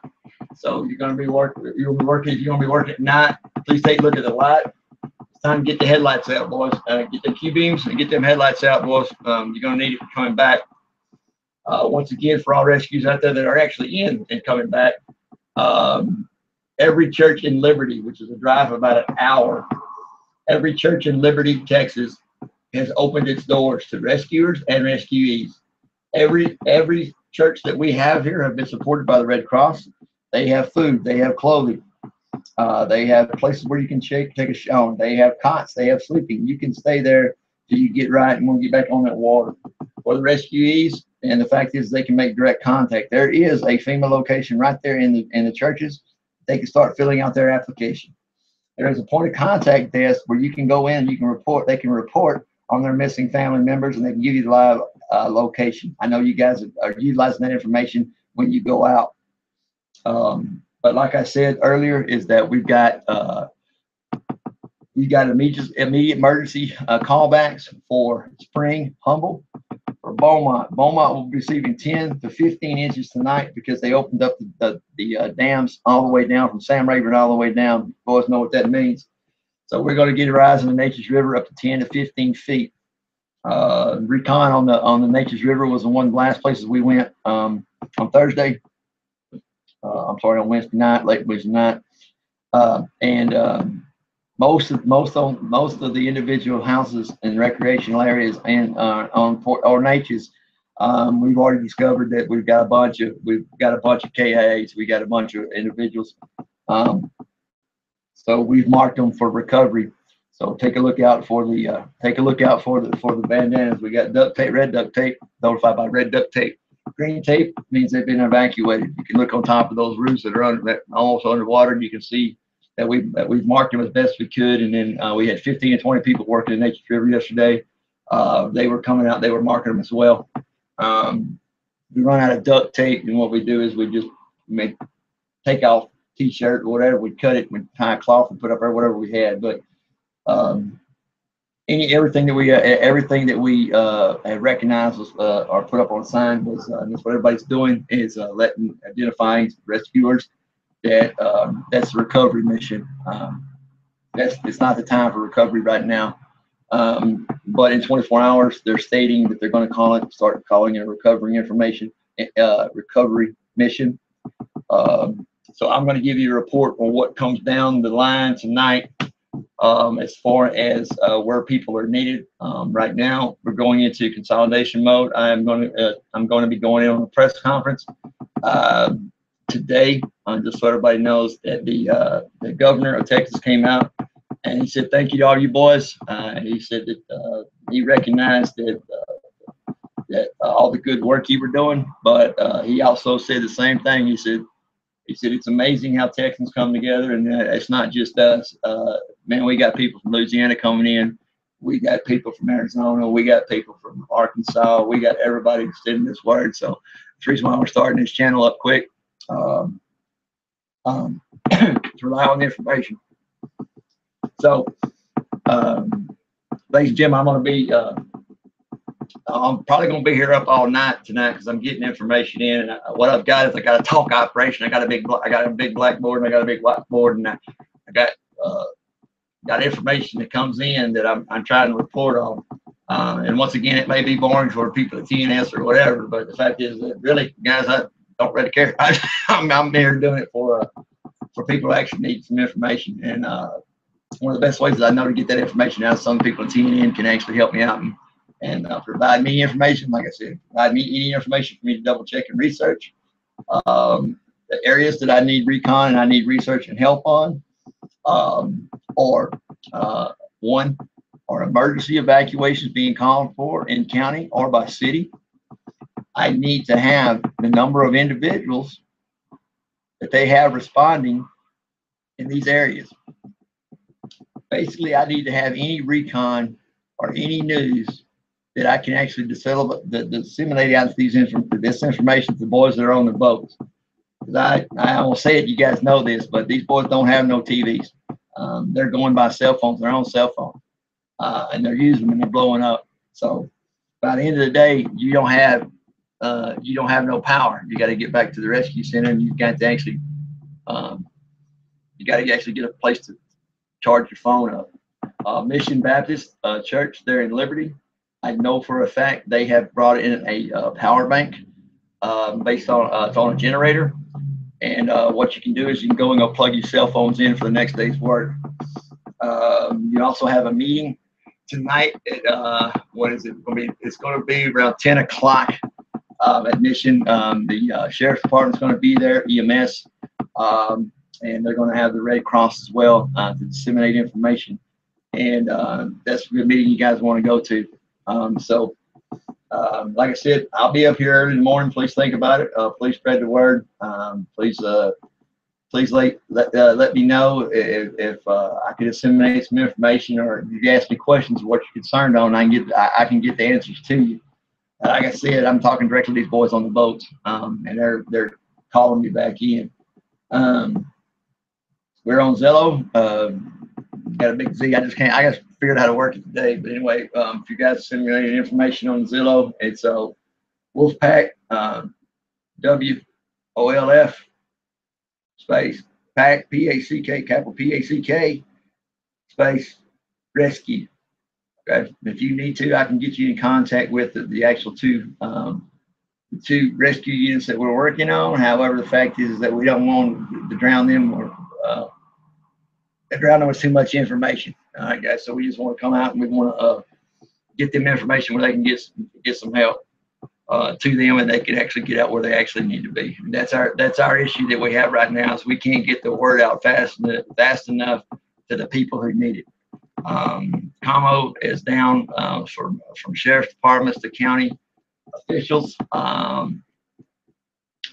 Speaker 1: So you're going to be working. You're going to be working. If you're going to be working at night, please take a look at the light. It's time to get the headlights out, boys. Get the Q beams and get them headlights out, boys. You're going to need it for coming back. Once again, for all rescues out there that are actually in and coming back, every church in Liberty, which is a drive of about an hour, every church in Liberty, Texas, has opened its doors to rescuers and rescuees. Every church that we have here have been supported by the Red Cross. They have food, they have clothing, they have places where you can take a shower, they have cots, they have sleeping. You can stay there till you get right and want to get back on that water. For the rescuees, and the fact is they can make direct contact. There is a FEMA location right there in the churches. They can start filling out their application. There is a point of contact desk where you can go in and you can report. They can report on their missing family members and they can give you the live location. I know you guys are utilizing that information when you go out. But like I said earlier, is that we've got immediate emergency callbacks for Spring, Humble, for Beaumont. Beaumont will be receiving 10 to 15 inches tonight because they opened up the dams all the way down from Sam Rayburn all the way down. You boys know what that means. So we're going to get a rise in the Nature's River up to 10 to 15 feet. Recon on the Nature's River was the one of the last places we went on Thursday. I'm sorry, on Wednesday night, late Wednesday night, most of the individual houses and recreational areas and on Natchez, we've already discovered that we've got a bunch of KIAs, we got a bunch of individuals. So we've marked them for recovery. So take a look out for the bandanas. We got duct tape, red duct tape, notified by red duct tape. Green tape means they've been evacuated. You can look on top of those roofs that are almost underwater, and you can see that we've marked them as best we could. And then we had 15 to 20 people working in Nature's River yesterday. They were coming out, they were marking them as well. We run out of duct tape, and what we do is we just take off t-shirt or whatever, we cut it, we tie a cloth and put up there whatever we had. But everything that we have recognized was or put up on a sign was, and that's what everybody's doing, is identifying rescuers. That's the recovery mission. It's not the time for recovery right now. But in 24 hours, they're stating that they're going to start calling it a recovery mission. So I'm going to give you a report on what comes down the line tonight as far as where people are needed. Right now, we're going into consolidation mode. I'm going to be going in on a press conference today, just so everybody knows that the governor of Texas came out and he said thank you to all you boys. He said that he recognized that all the good work you were doing, but he also said the same thing. He said He said it's amazing how Texans come together, and it's not just us. Man, we got people from Louisiana coming in. We got people from Arizona. We got people from Arkansas. We got everybody interested in this word. So that's the reason why we're starting this channel up quick. To rely on the information. So, ladies and gentlemen, I'm probably going to be here up all night tonight because I'm getting information in. And what I've got is I got a talk operation. I got a big blackboard, and I got a big whiteboard, and I got information that comes in that I'm trying to report on. And once again, it may be boring for people at TNS or whatever, but the fact is that really, guys, I don't really care. I'm here doing it for people who actually need some information. And one of the best ways that I know to get that information out, some people at TNN can actually help me out and provide me information. Like I said, provide me any information for me to double check and research. The areas that I need recon and I need research and help on, or emergency evacuations being called for in county or by city. I need to have the number of individuals that they have responding in these areas. Basically, I need to have any recon or any news that I can actually disseminate out this information to the boys that are on the boats. I will say it, you guys know this, but these boys don't have no TVs. They're going by cell phones, their own cell phone, and they're using them and they're blowing up. So by the end of the day, you don't have no power. You got to get back to the rescue center, and you've got to actually get a place to charge your phone up. Mission Baptist Church there in Liberty, I know for a fact they have brought in a power bank based on it's on a generator, and what you can do is you can go and go plug your cell phones in for the next day's work. You also have a meeting tonight at what is it going to be? It's going to be around 10 o'clock at Mission. The sheriff's department's going to be there, EMS, and they're going to have the Red Cross as well to disseminate information. And that's a good meeting you guys want to go to. Like I said, I'll be up here early in the morning. Please think about it. Please spread the word. Please let me know if I could disseminate some information, or if you ask me questions of what you're concerned on, I can get the answers to you. Like I said, I'm talking directly to these boys on the boats, and they're calling me back in. We're on Zello. Got a big Z. I just figured out how to work it today. But anyway, if you guys send me any information on Zillow, it's Wolfpack WOLF space Pack PACK capital PACK space rescue. Okay, if you need to, I can get you in contact with the actual two rescue units that we're working on. However, the fact is that we don't want to drown them or drown them with too much information. All right, guys. So we just want to come out and we want to get them information where they can get some help to them, and they can actually get out where they actually need to be. And that's our issue that we have right now, is we can't get the word out fast enough to the people who need it. Commo is down from sheriff's departments to county officials.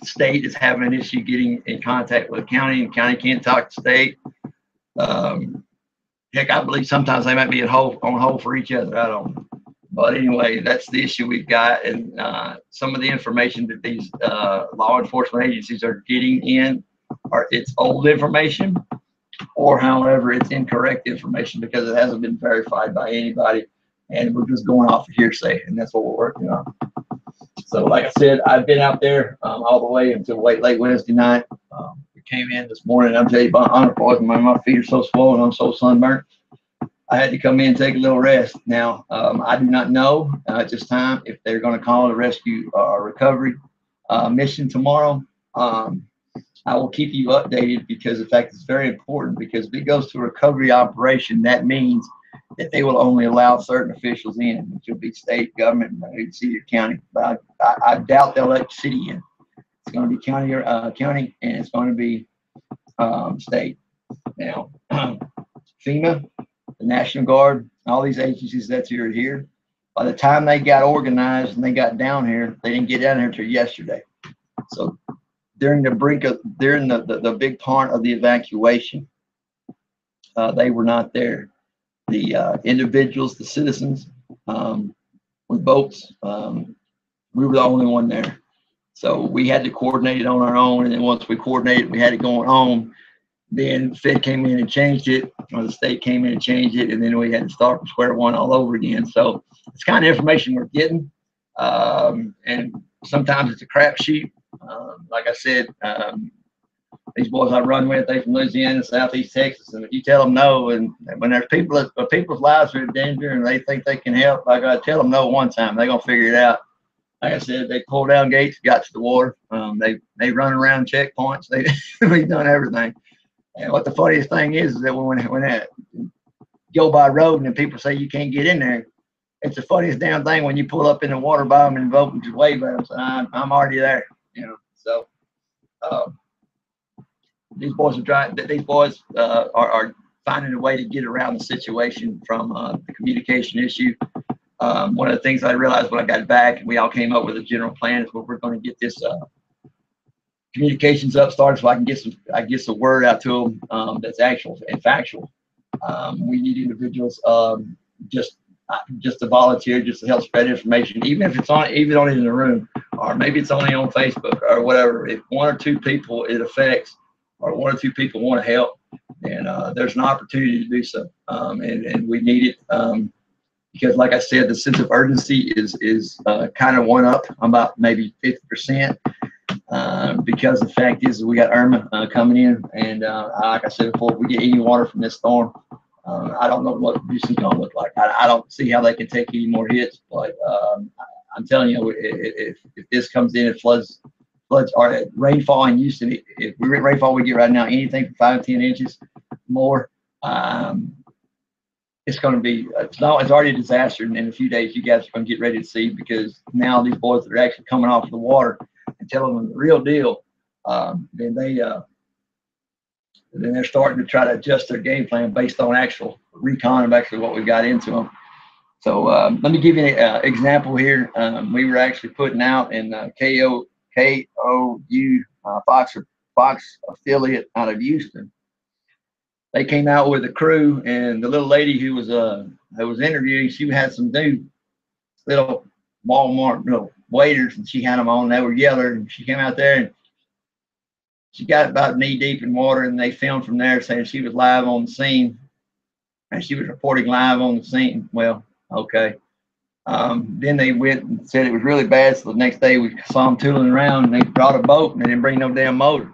Speaker 1: State is having an issue getting in contact with the county, and county can't talk to state. Heck, I believe sometimes they might be on hold for each other. I don't know. But anyway, that's the issue we've got. And some of the information that these law enforcement agencies are getting in, it's old information, or however, it's incorrect information because it hasn't been verified by anybody. And we're just going off of hearsay, and that's what we're working on. So like I said, I've been out there all the way until late Wednesday night. We came in this morning. I'm telling you, my feet are so swollen. I'm so sunburnt. I had to come in and take a little rest. Now, I do not know at this time if they're going to call a rescue or recovery mission tomorrow. I will keep you updated, because in fact, it's very important, because if it goes to a recovery operation, that means that they will only allow certain officials in, which will be state government, city or county. But I doubt they'll let the city in. It's going to be county, and it's going to be state. Now, FEMA, the National Guard, all these agencies that are here, by the time they got organized and they got down here, they didn't get down here until yesterday. So during the big part of the evacuation, they were not there. The individuals, the citizens, with boats, we were the only one there. So we had to coordinate it on our own, and then once we coordinated, we had it going on. Then Fed came in and changed it, or the state came in and changed it, and then we had to start from square one all over again. So it's kind of information we're getting, and sometimes it's a crapshoot. Like I said, these boys I run with, they from Louisiana, Southeast Texas, and if you tell them no, and when there's people's lives are in danger and they think they can help, I gotta tell them no one time. They're gonna figure it out. Like I said, they pull down gates, got to the water. They run around checkpoints. They've done everything. And what the funniest thing is that when that go by road and then people say you can't get in there, it's the funniest damn thing when you pull up in the water by them and invoke them to wave at them. So I'm already there, you know. So these boys are trying. These boys are finding a way to get around the situation from the communication issue. One of the things I realized when I got back, and we all came up with a general plan, is where we're going to get this communications up started so I can get some word out to them that's actual and factual. We need individuals just to volunteer, just to help spread information, even if it's even only in the room, or maybe it's only on Facebook or whatever. If one or two people it affects, or one or two people want to help, then there's an opportunity to do so, and we need it. Because like I said, the sense of urgency is kind of one up about maybe 50%. Because the fact is we got Irma coming in, and like I said before, if we get any water from this storm, I don't know what Houston's going to look like. I don't see how they can take any more hits, but I'm telling you, if this comes in and floods or rainfall in Houston, if we get rainfall we get right now, anything from 5 to 10 inches more, it's going to be, it's already a disaster. And in a few days, you guys are going to get ready to see, because now these boys that are actually coming off the water and telling them the real deal, then they're starting to try to adjust their game plan based on actual recon of actually what we got into them. So let me give you an example here. We were actually putting out in KOU Fox affiliate out of Houston. They came out with a crew, and the little lady who was interviewing, she had some new little Walmart waders, and she had them on. They were yellow, and she came out there and she got about knee deep in water, and they filmed from there saying she was live on the scene, and she was reporting live on the scene. Well, okay. Then they went and said it was really bad. So the next day we saw them tooling around, and they brought a boat, and they didn't bring no damn motor.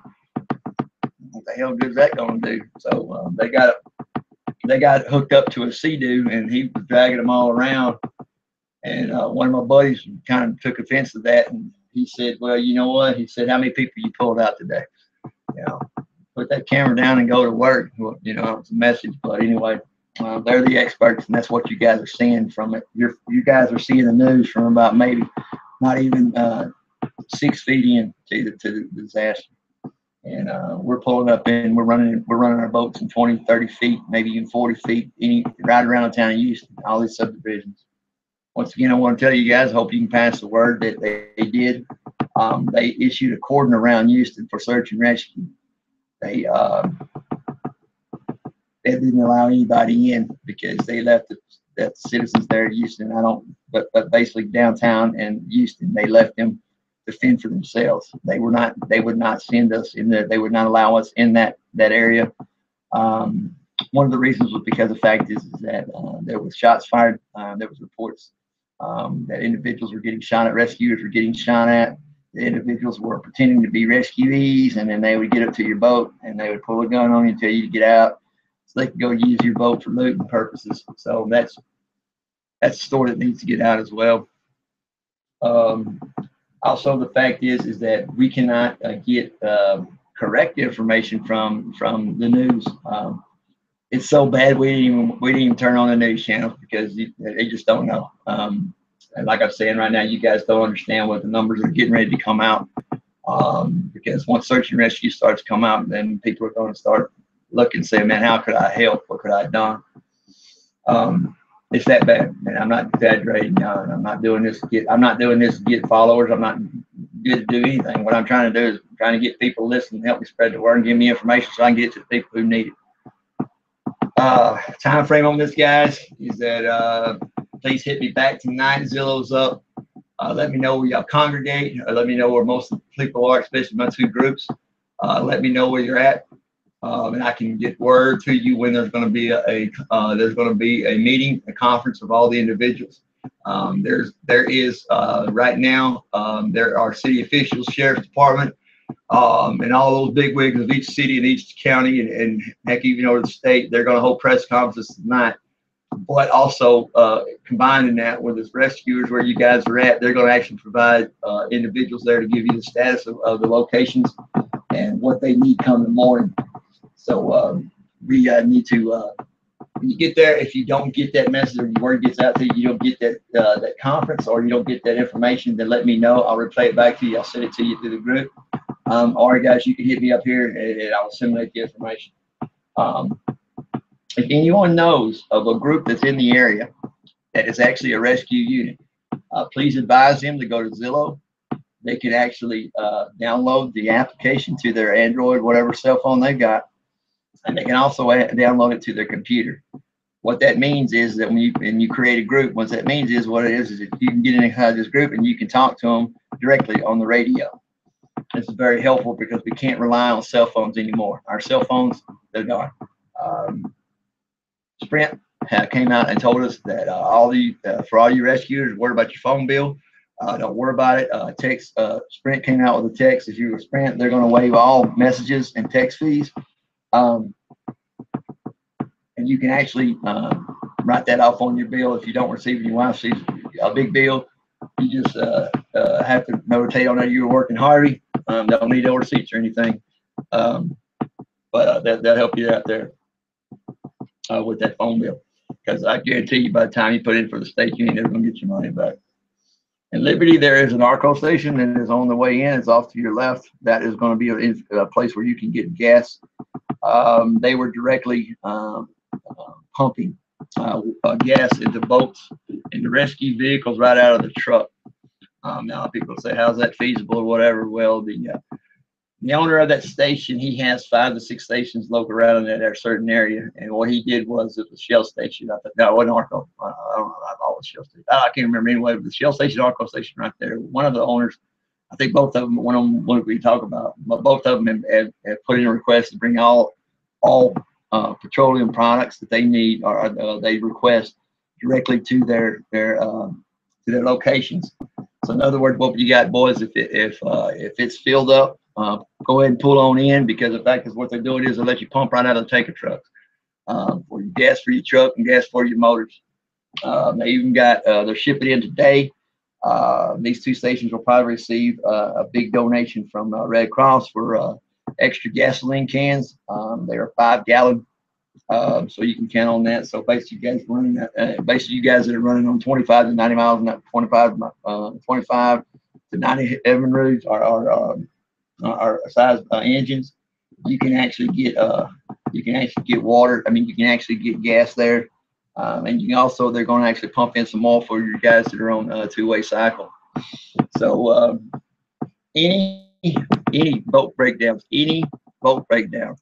Speaker 1: What the hell good is that going to do? So they got hooked up to a Sea-Doo, and he was dragging them all around. And one of my buddies kind of took offense to that, and he said, "Well, you know what?" He said, "How many people you pulled out today? You know, put that camera down and go to work." Well, you know, it's a message, but anyway, they're the experts, and that's what you guys are seeing from it. You guys are seeing the news from about maybe not even 6 feet in to the disaster. And we're pulling up in, we're running our boats in 20, 30 feet, maybe even 40 feet, right around the town of Houston, all these subdivisions. Once again, I want to tell you guys, hope you can pass the word that they did. They issued a cordon around Houston for search and rescue. They didn't allow anybody in because they left the citizens there in Houston. But basically downtown and Houston, they left them to fend for themselves. They would not send us in there. They would not allow us in that area. One of the reasons was because the fact is that there was shots fired. There was reports that individuals were getting shot at, rescuers were getting shot at. The individuals were pretending to be rescuees, and then they would get up to your boat and they would pull a gun on you and tell you to get out so they could go use your boat for looting purposes. So that's a story that needs to get out as well. Also, the fact is that we cannot get correct information from the news. It's so bad we didn't even turn on the news channels because they just don't know. And like I'm saying right now, you guys don't understand what the numbers are getting ready to come out. Because once search and rescue starts to come out, then people are going to start looking and say, "Man, how could I help? What could I have done?" It's that bad, and I'm not exaggerating. I'm not doing this to get followers. I'm not good to do anything. What I'm trying to do is trying to get people listening, help me spread the word, and give me information so I can get it to the people who need it. Time frame on this, guys, is that please hit me back tonight. Zillow's up. Let me know where y'all congregate. Let me know where most of the people are, especially my two groups. Let me know where you're at, and I can get word to you when there's going to be a meeting, a conference of all the individuals. There is right now there are city officials, sheriff's department, and all those big wigs of each city and each county, and heck, even over the state. They're going to hold press conferences tonight. But also combining that with this rescuers where you guys are at, they're going to actually provide individuals there to give you the status of the locations and what they need come in the morning. So we need to, when you get there, if you don't get that message or your word gets out to you, you don't get that conference or you don't get that information, then let me know. I'll replay it back to you. I'll send it to you through the group. Or guys, you can hit me up here and I'll assimilate the information. If anyone knows of a group that's in the area that is actually a rescue unit, please advise them to go to Zillow. They can actually download the application to their Android, whatever cell phone they've got, and they can also download it to their computer. What that means is that when you create a group, what that means is what it is that you can get inside this group and you can talk to them directly on the radio. This is very helpful because we can't rely on cell phones anymore. Our cell phones, they're gone. Sprint came out and told us that for all you rescuers, worry about your phone bill. Don't worry about it. Sprint came out with a text. If you're a Sprint, they're going to waive all messages and text fees. And you can actually write that off on your bill if you don't receive it. Your wife sees a big bill. You just have to notate on that you were working Harvey. Don't need no receipts or anything. But that'll help you out there with that phone bill. Because I guarantee you by the time you put in for the state, you ain't never going to get your money back. In Liberty, there is an ARCO station that is on the way in. It's off to your left. That is going to be a place where you can get gas. They were directly pumping gas into boats, into rescue vehicles right out of the truck. Now, people say, how's that feasible or whatever? Well, the owner of that station, he has 5 to 6 stations local around in that certain area. And what he did was it was Shell station. I thought, no, it wasn't ARCO. I don't know. I've always Shell station. I can't remember anyway, but the Shell station, ARCO station right there. One of the owners, I think both of them, one of them, what we talk about, but both of them have put in a request to bring all petroleum products that they need or they request directly to their locations. So in other words, what you got, boys, if it's filled up, go ahead and pull on in, because the fact is what they're doing is they'll let you pump right out of the tanker trucks for your gas for your truck and gas for your motors. They even got they're shipping in today. These 2 stations will probably receive a big donation from Red Cross for extra gasoline cans. They are 5-gallon, so you can count on that. So basically, you guys that are running on 25 to 90 miles, not 25 to 90 Evinrudes are size engines. You can actually get water. I mean, you can actually get gas there, and you can also, they're going to actually pump in some oil for your guys that are on a 2-way cycle. So any boat breakdowns, you need to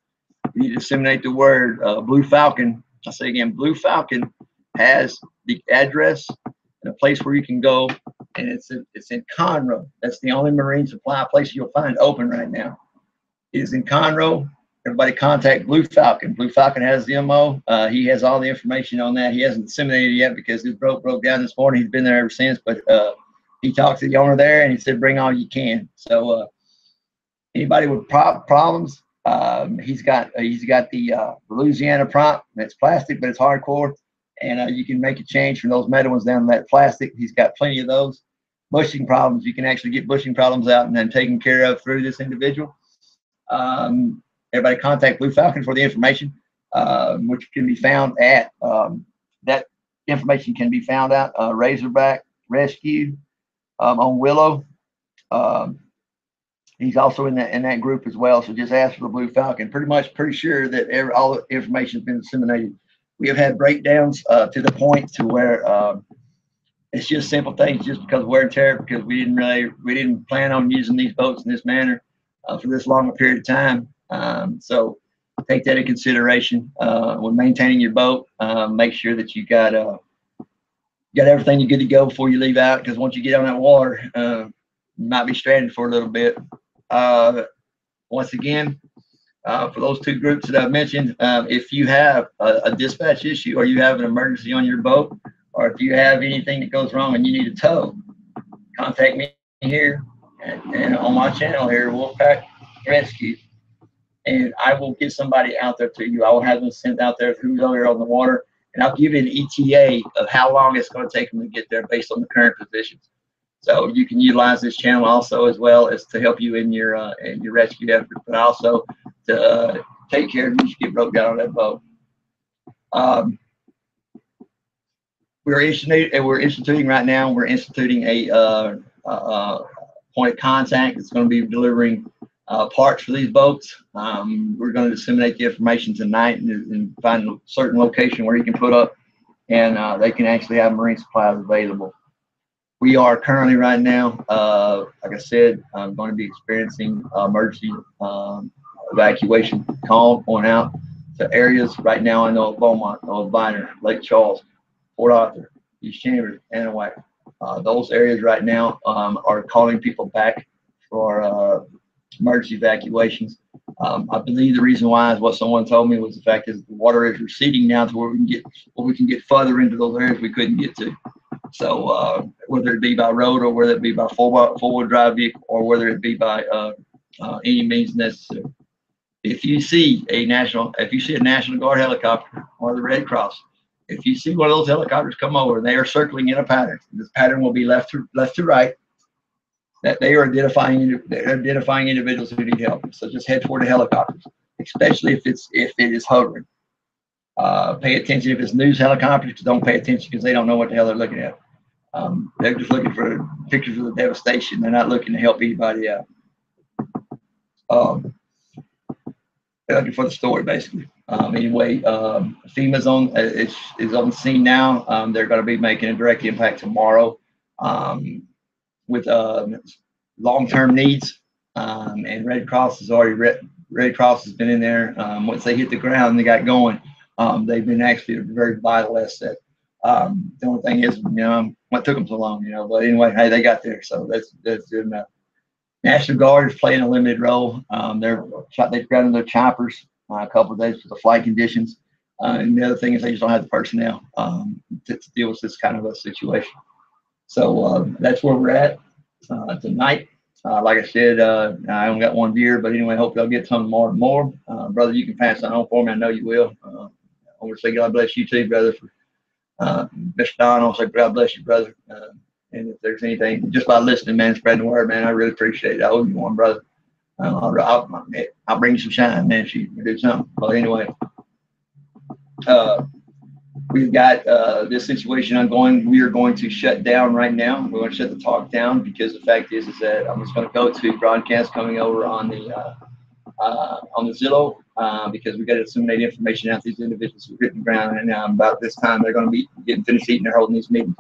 Speaker 1: disseminate the word. Blue Falcon, I say again, Blue Falcon has the address and a place where you can go, and it's in Conroe. That's the only marine supply place you'll find open right now. It is in Conroe. Everybody contact Blue Falcon. Blue Falcon has the MO. He has all the information on that. He hasn't disseminated it yet because his boat broke down this morning. He's been there ever since, but he talked to the owner there and he said, bring all you can. So anybody with problems, he's got the Louisiana prop. That's plastic, but it's hardcore, and you can make a change from those metal ones down to that plastic. He's got plenty of those. Bushing problems, you can actually get bushing problems out and then taken care of through this individual. Everybody contact Blue Falcon for the information, which can be found at that information can be found at Razorback Rescue on Willow. He's also in that group as well. So just ask for the Blue Falcon. Pretty sure that all the information has been disseminated. We have had breakdowns to the point to where It's just simple things, just because of wear and tear, because we didn't plan on using these boats in this manner for this long a period of time. So take that into consideration when maintaining your boat. Make sure that you got everything you good to go before you leave out, because once you get on that water, you might be stranded for a little bit. Once again, for those two groups that I've mentioned, if you have a dispatch issue, or you have an emergency on your boat, or if you have anything that goes wrong and you need a tow, contact me here and on my channel here, Wolfpack Rescue, and I will get somebody out there to you. I will have them sent out there who's out there on the water, and I'll give you an ETA of how long it's going to take them to get there based on the current positions. So you can utilize this channel also, as well as to help you in your rescue effort, but also to take care of you if you get broke down on that boat. We're instituting right now. We're instituting a point of contact that's going to be delivering parts for these boats. We're going to disseminate the information tonight and find a certain location where you can put up, and they can actually have marine supplies available. We are currently right now, like I said, I'm going to be experiencing emergency evacuation call going out to areas right now. I know of Beaumont, I know of Viner, Lake Charles, Port Arthur, East Chambers, Anahuac. Those areas right now are calling people back for emergency evacuations. I believe the reason why is what someone told me was the fact is the water is receding now to where we can get further into those areas we couldn't get to. So whether it be by road, or whether it be by four-wheel drive vehicle, or whether it be by any means necessary. If you see a National Guard helicopter or the Red Cross, if you see one of those helicopters come over, they are circling in a pattern. This pattern will be left to right. That they are identifying individuals who need help. So just head toward the helicopters, especially if it is hovering. Pay attention if it's news helicopters, because don't pay attention because they don't know what the hell they're looking at. They're just looking for pictures of the devastation. They're not looking to help anybody out. They're looking for the story, basically. Anyway, FEMA's is on the scene now. They're going to be making a direct impact tomorrow with long-term needs, and Red Cross has been in there. Once they hit the ground and they got going, they've been actually a very vital asset. The only thing is, what took them so long, but anyway, hey, they got there, so that's good enough. National Guard is playing a limited role. They've grounded their choppers a couple of days for the flight conditions. And the other thing is they just don't have the personnel to deal with this kind of a situation. So that's where we're at tonight. Like I said, I only got one deer, but anyway, hope y'all get some more and more. Brother, you can pass that on for me. I know you will. I want to say God bless you too, brother. For Mr. Don, I'll say God bless you, brother. And if there's anything, just by listening, man, spreading the word, man, I really appreciate it. I owe you one, brother. I'll bring you some shine, man, if you do something. But anyway, we've got this situation ongoing. We are going to shut down right now. We're going to shut the talk down because the fact is that I'm just going to go to broadcast coming over on the Zillow because we got to disseminate information out to these individuals who are hitting the ground, and about this time they're going to be getting finished eating. They're holding these meetings.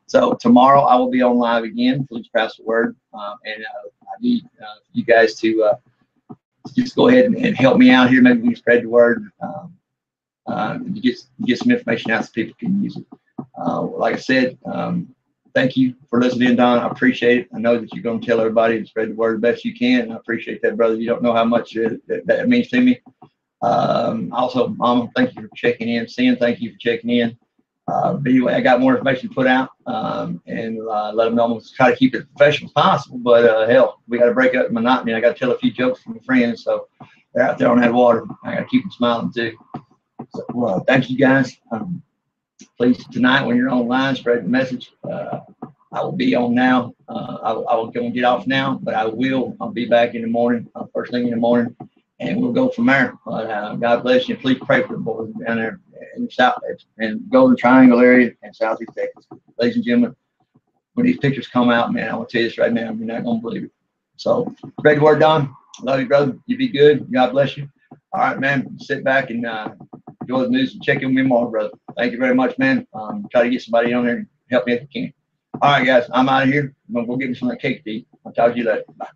Speaker 1: So tomorrow I will be on live again. Please pass the word, and I need you guys to just go ahead and help me out here. Maybe we can spread the word. You get some information out so people can use it. Like I said, thank you for listening, Don. I appreciate it. I know that you're going to tell everybody and spread the word the best you can. I appreciate that, brother. You don't know how much that means to me. Also, Mama, thank you for checking in. Sin, thank you for checking in. But anyway, I got more information to put out and let them know. I'm going to try to keep it as professional as possible. But hell, we got to break up the monotony. I got to tell a few jokes from my friends, so they're out there on that water. I got to keep them smiling too. So thank you guys. Please tonight when you're online, spread the message. I will be on now. I will go and get off now, but I'll be back in the morning, first thing in the morning, and we'll go from there. But God bless you. Please pray for the boys down there in the south and Golden Triangle area and Southeast Texas. Ladies and gentlemen, when these pictures come out, man, I want to tell you this right now. You're not gonna believe it. So spread the word, Don. Love you, brother. You be good. God bless you. All right, man. Sit back and enjoy the news and check in with me tomorrow, brother. Thank you very much, man. Try to get somebody on there and help me if you can. All right, guys, I'm out of here. I'm gonna go get me some of that cake to eat. I'll talk to you later. Bye.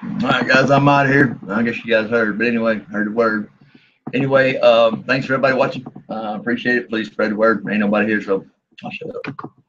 Speaker 1: All right, guys, I'm out of here. I guess you guys heard, but anyway, heard the word. Anyway, thanks for everybody watching. Appreciate it. Please spread the word. Ain't nobody here, so I'll shut up.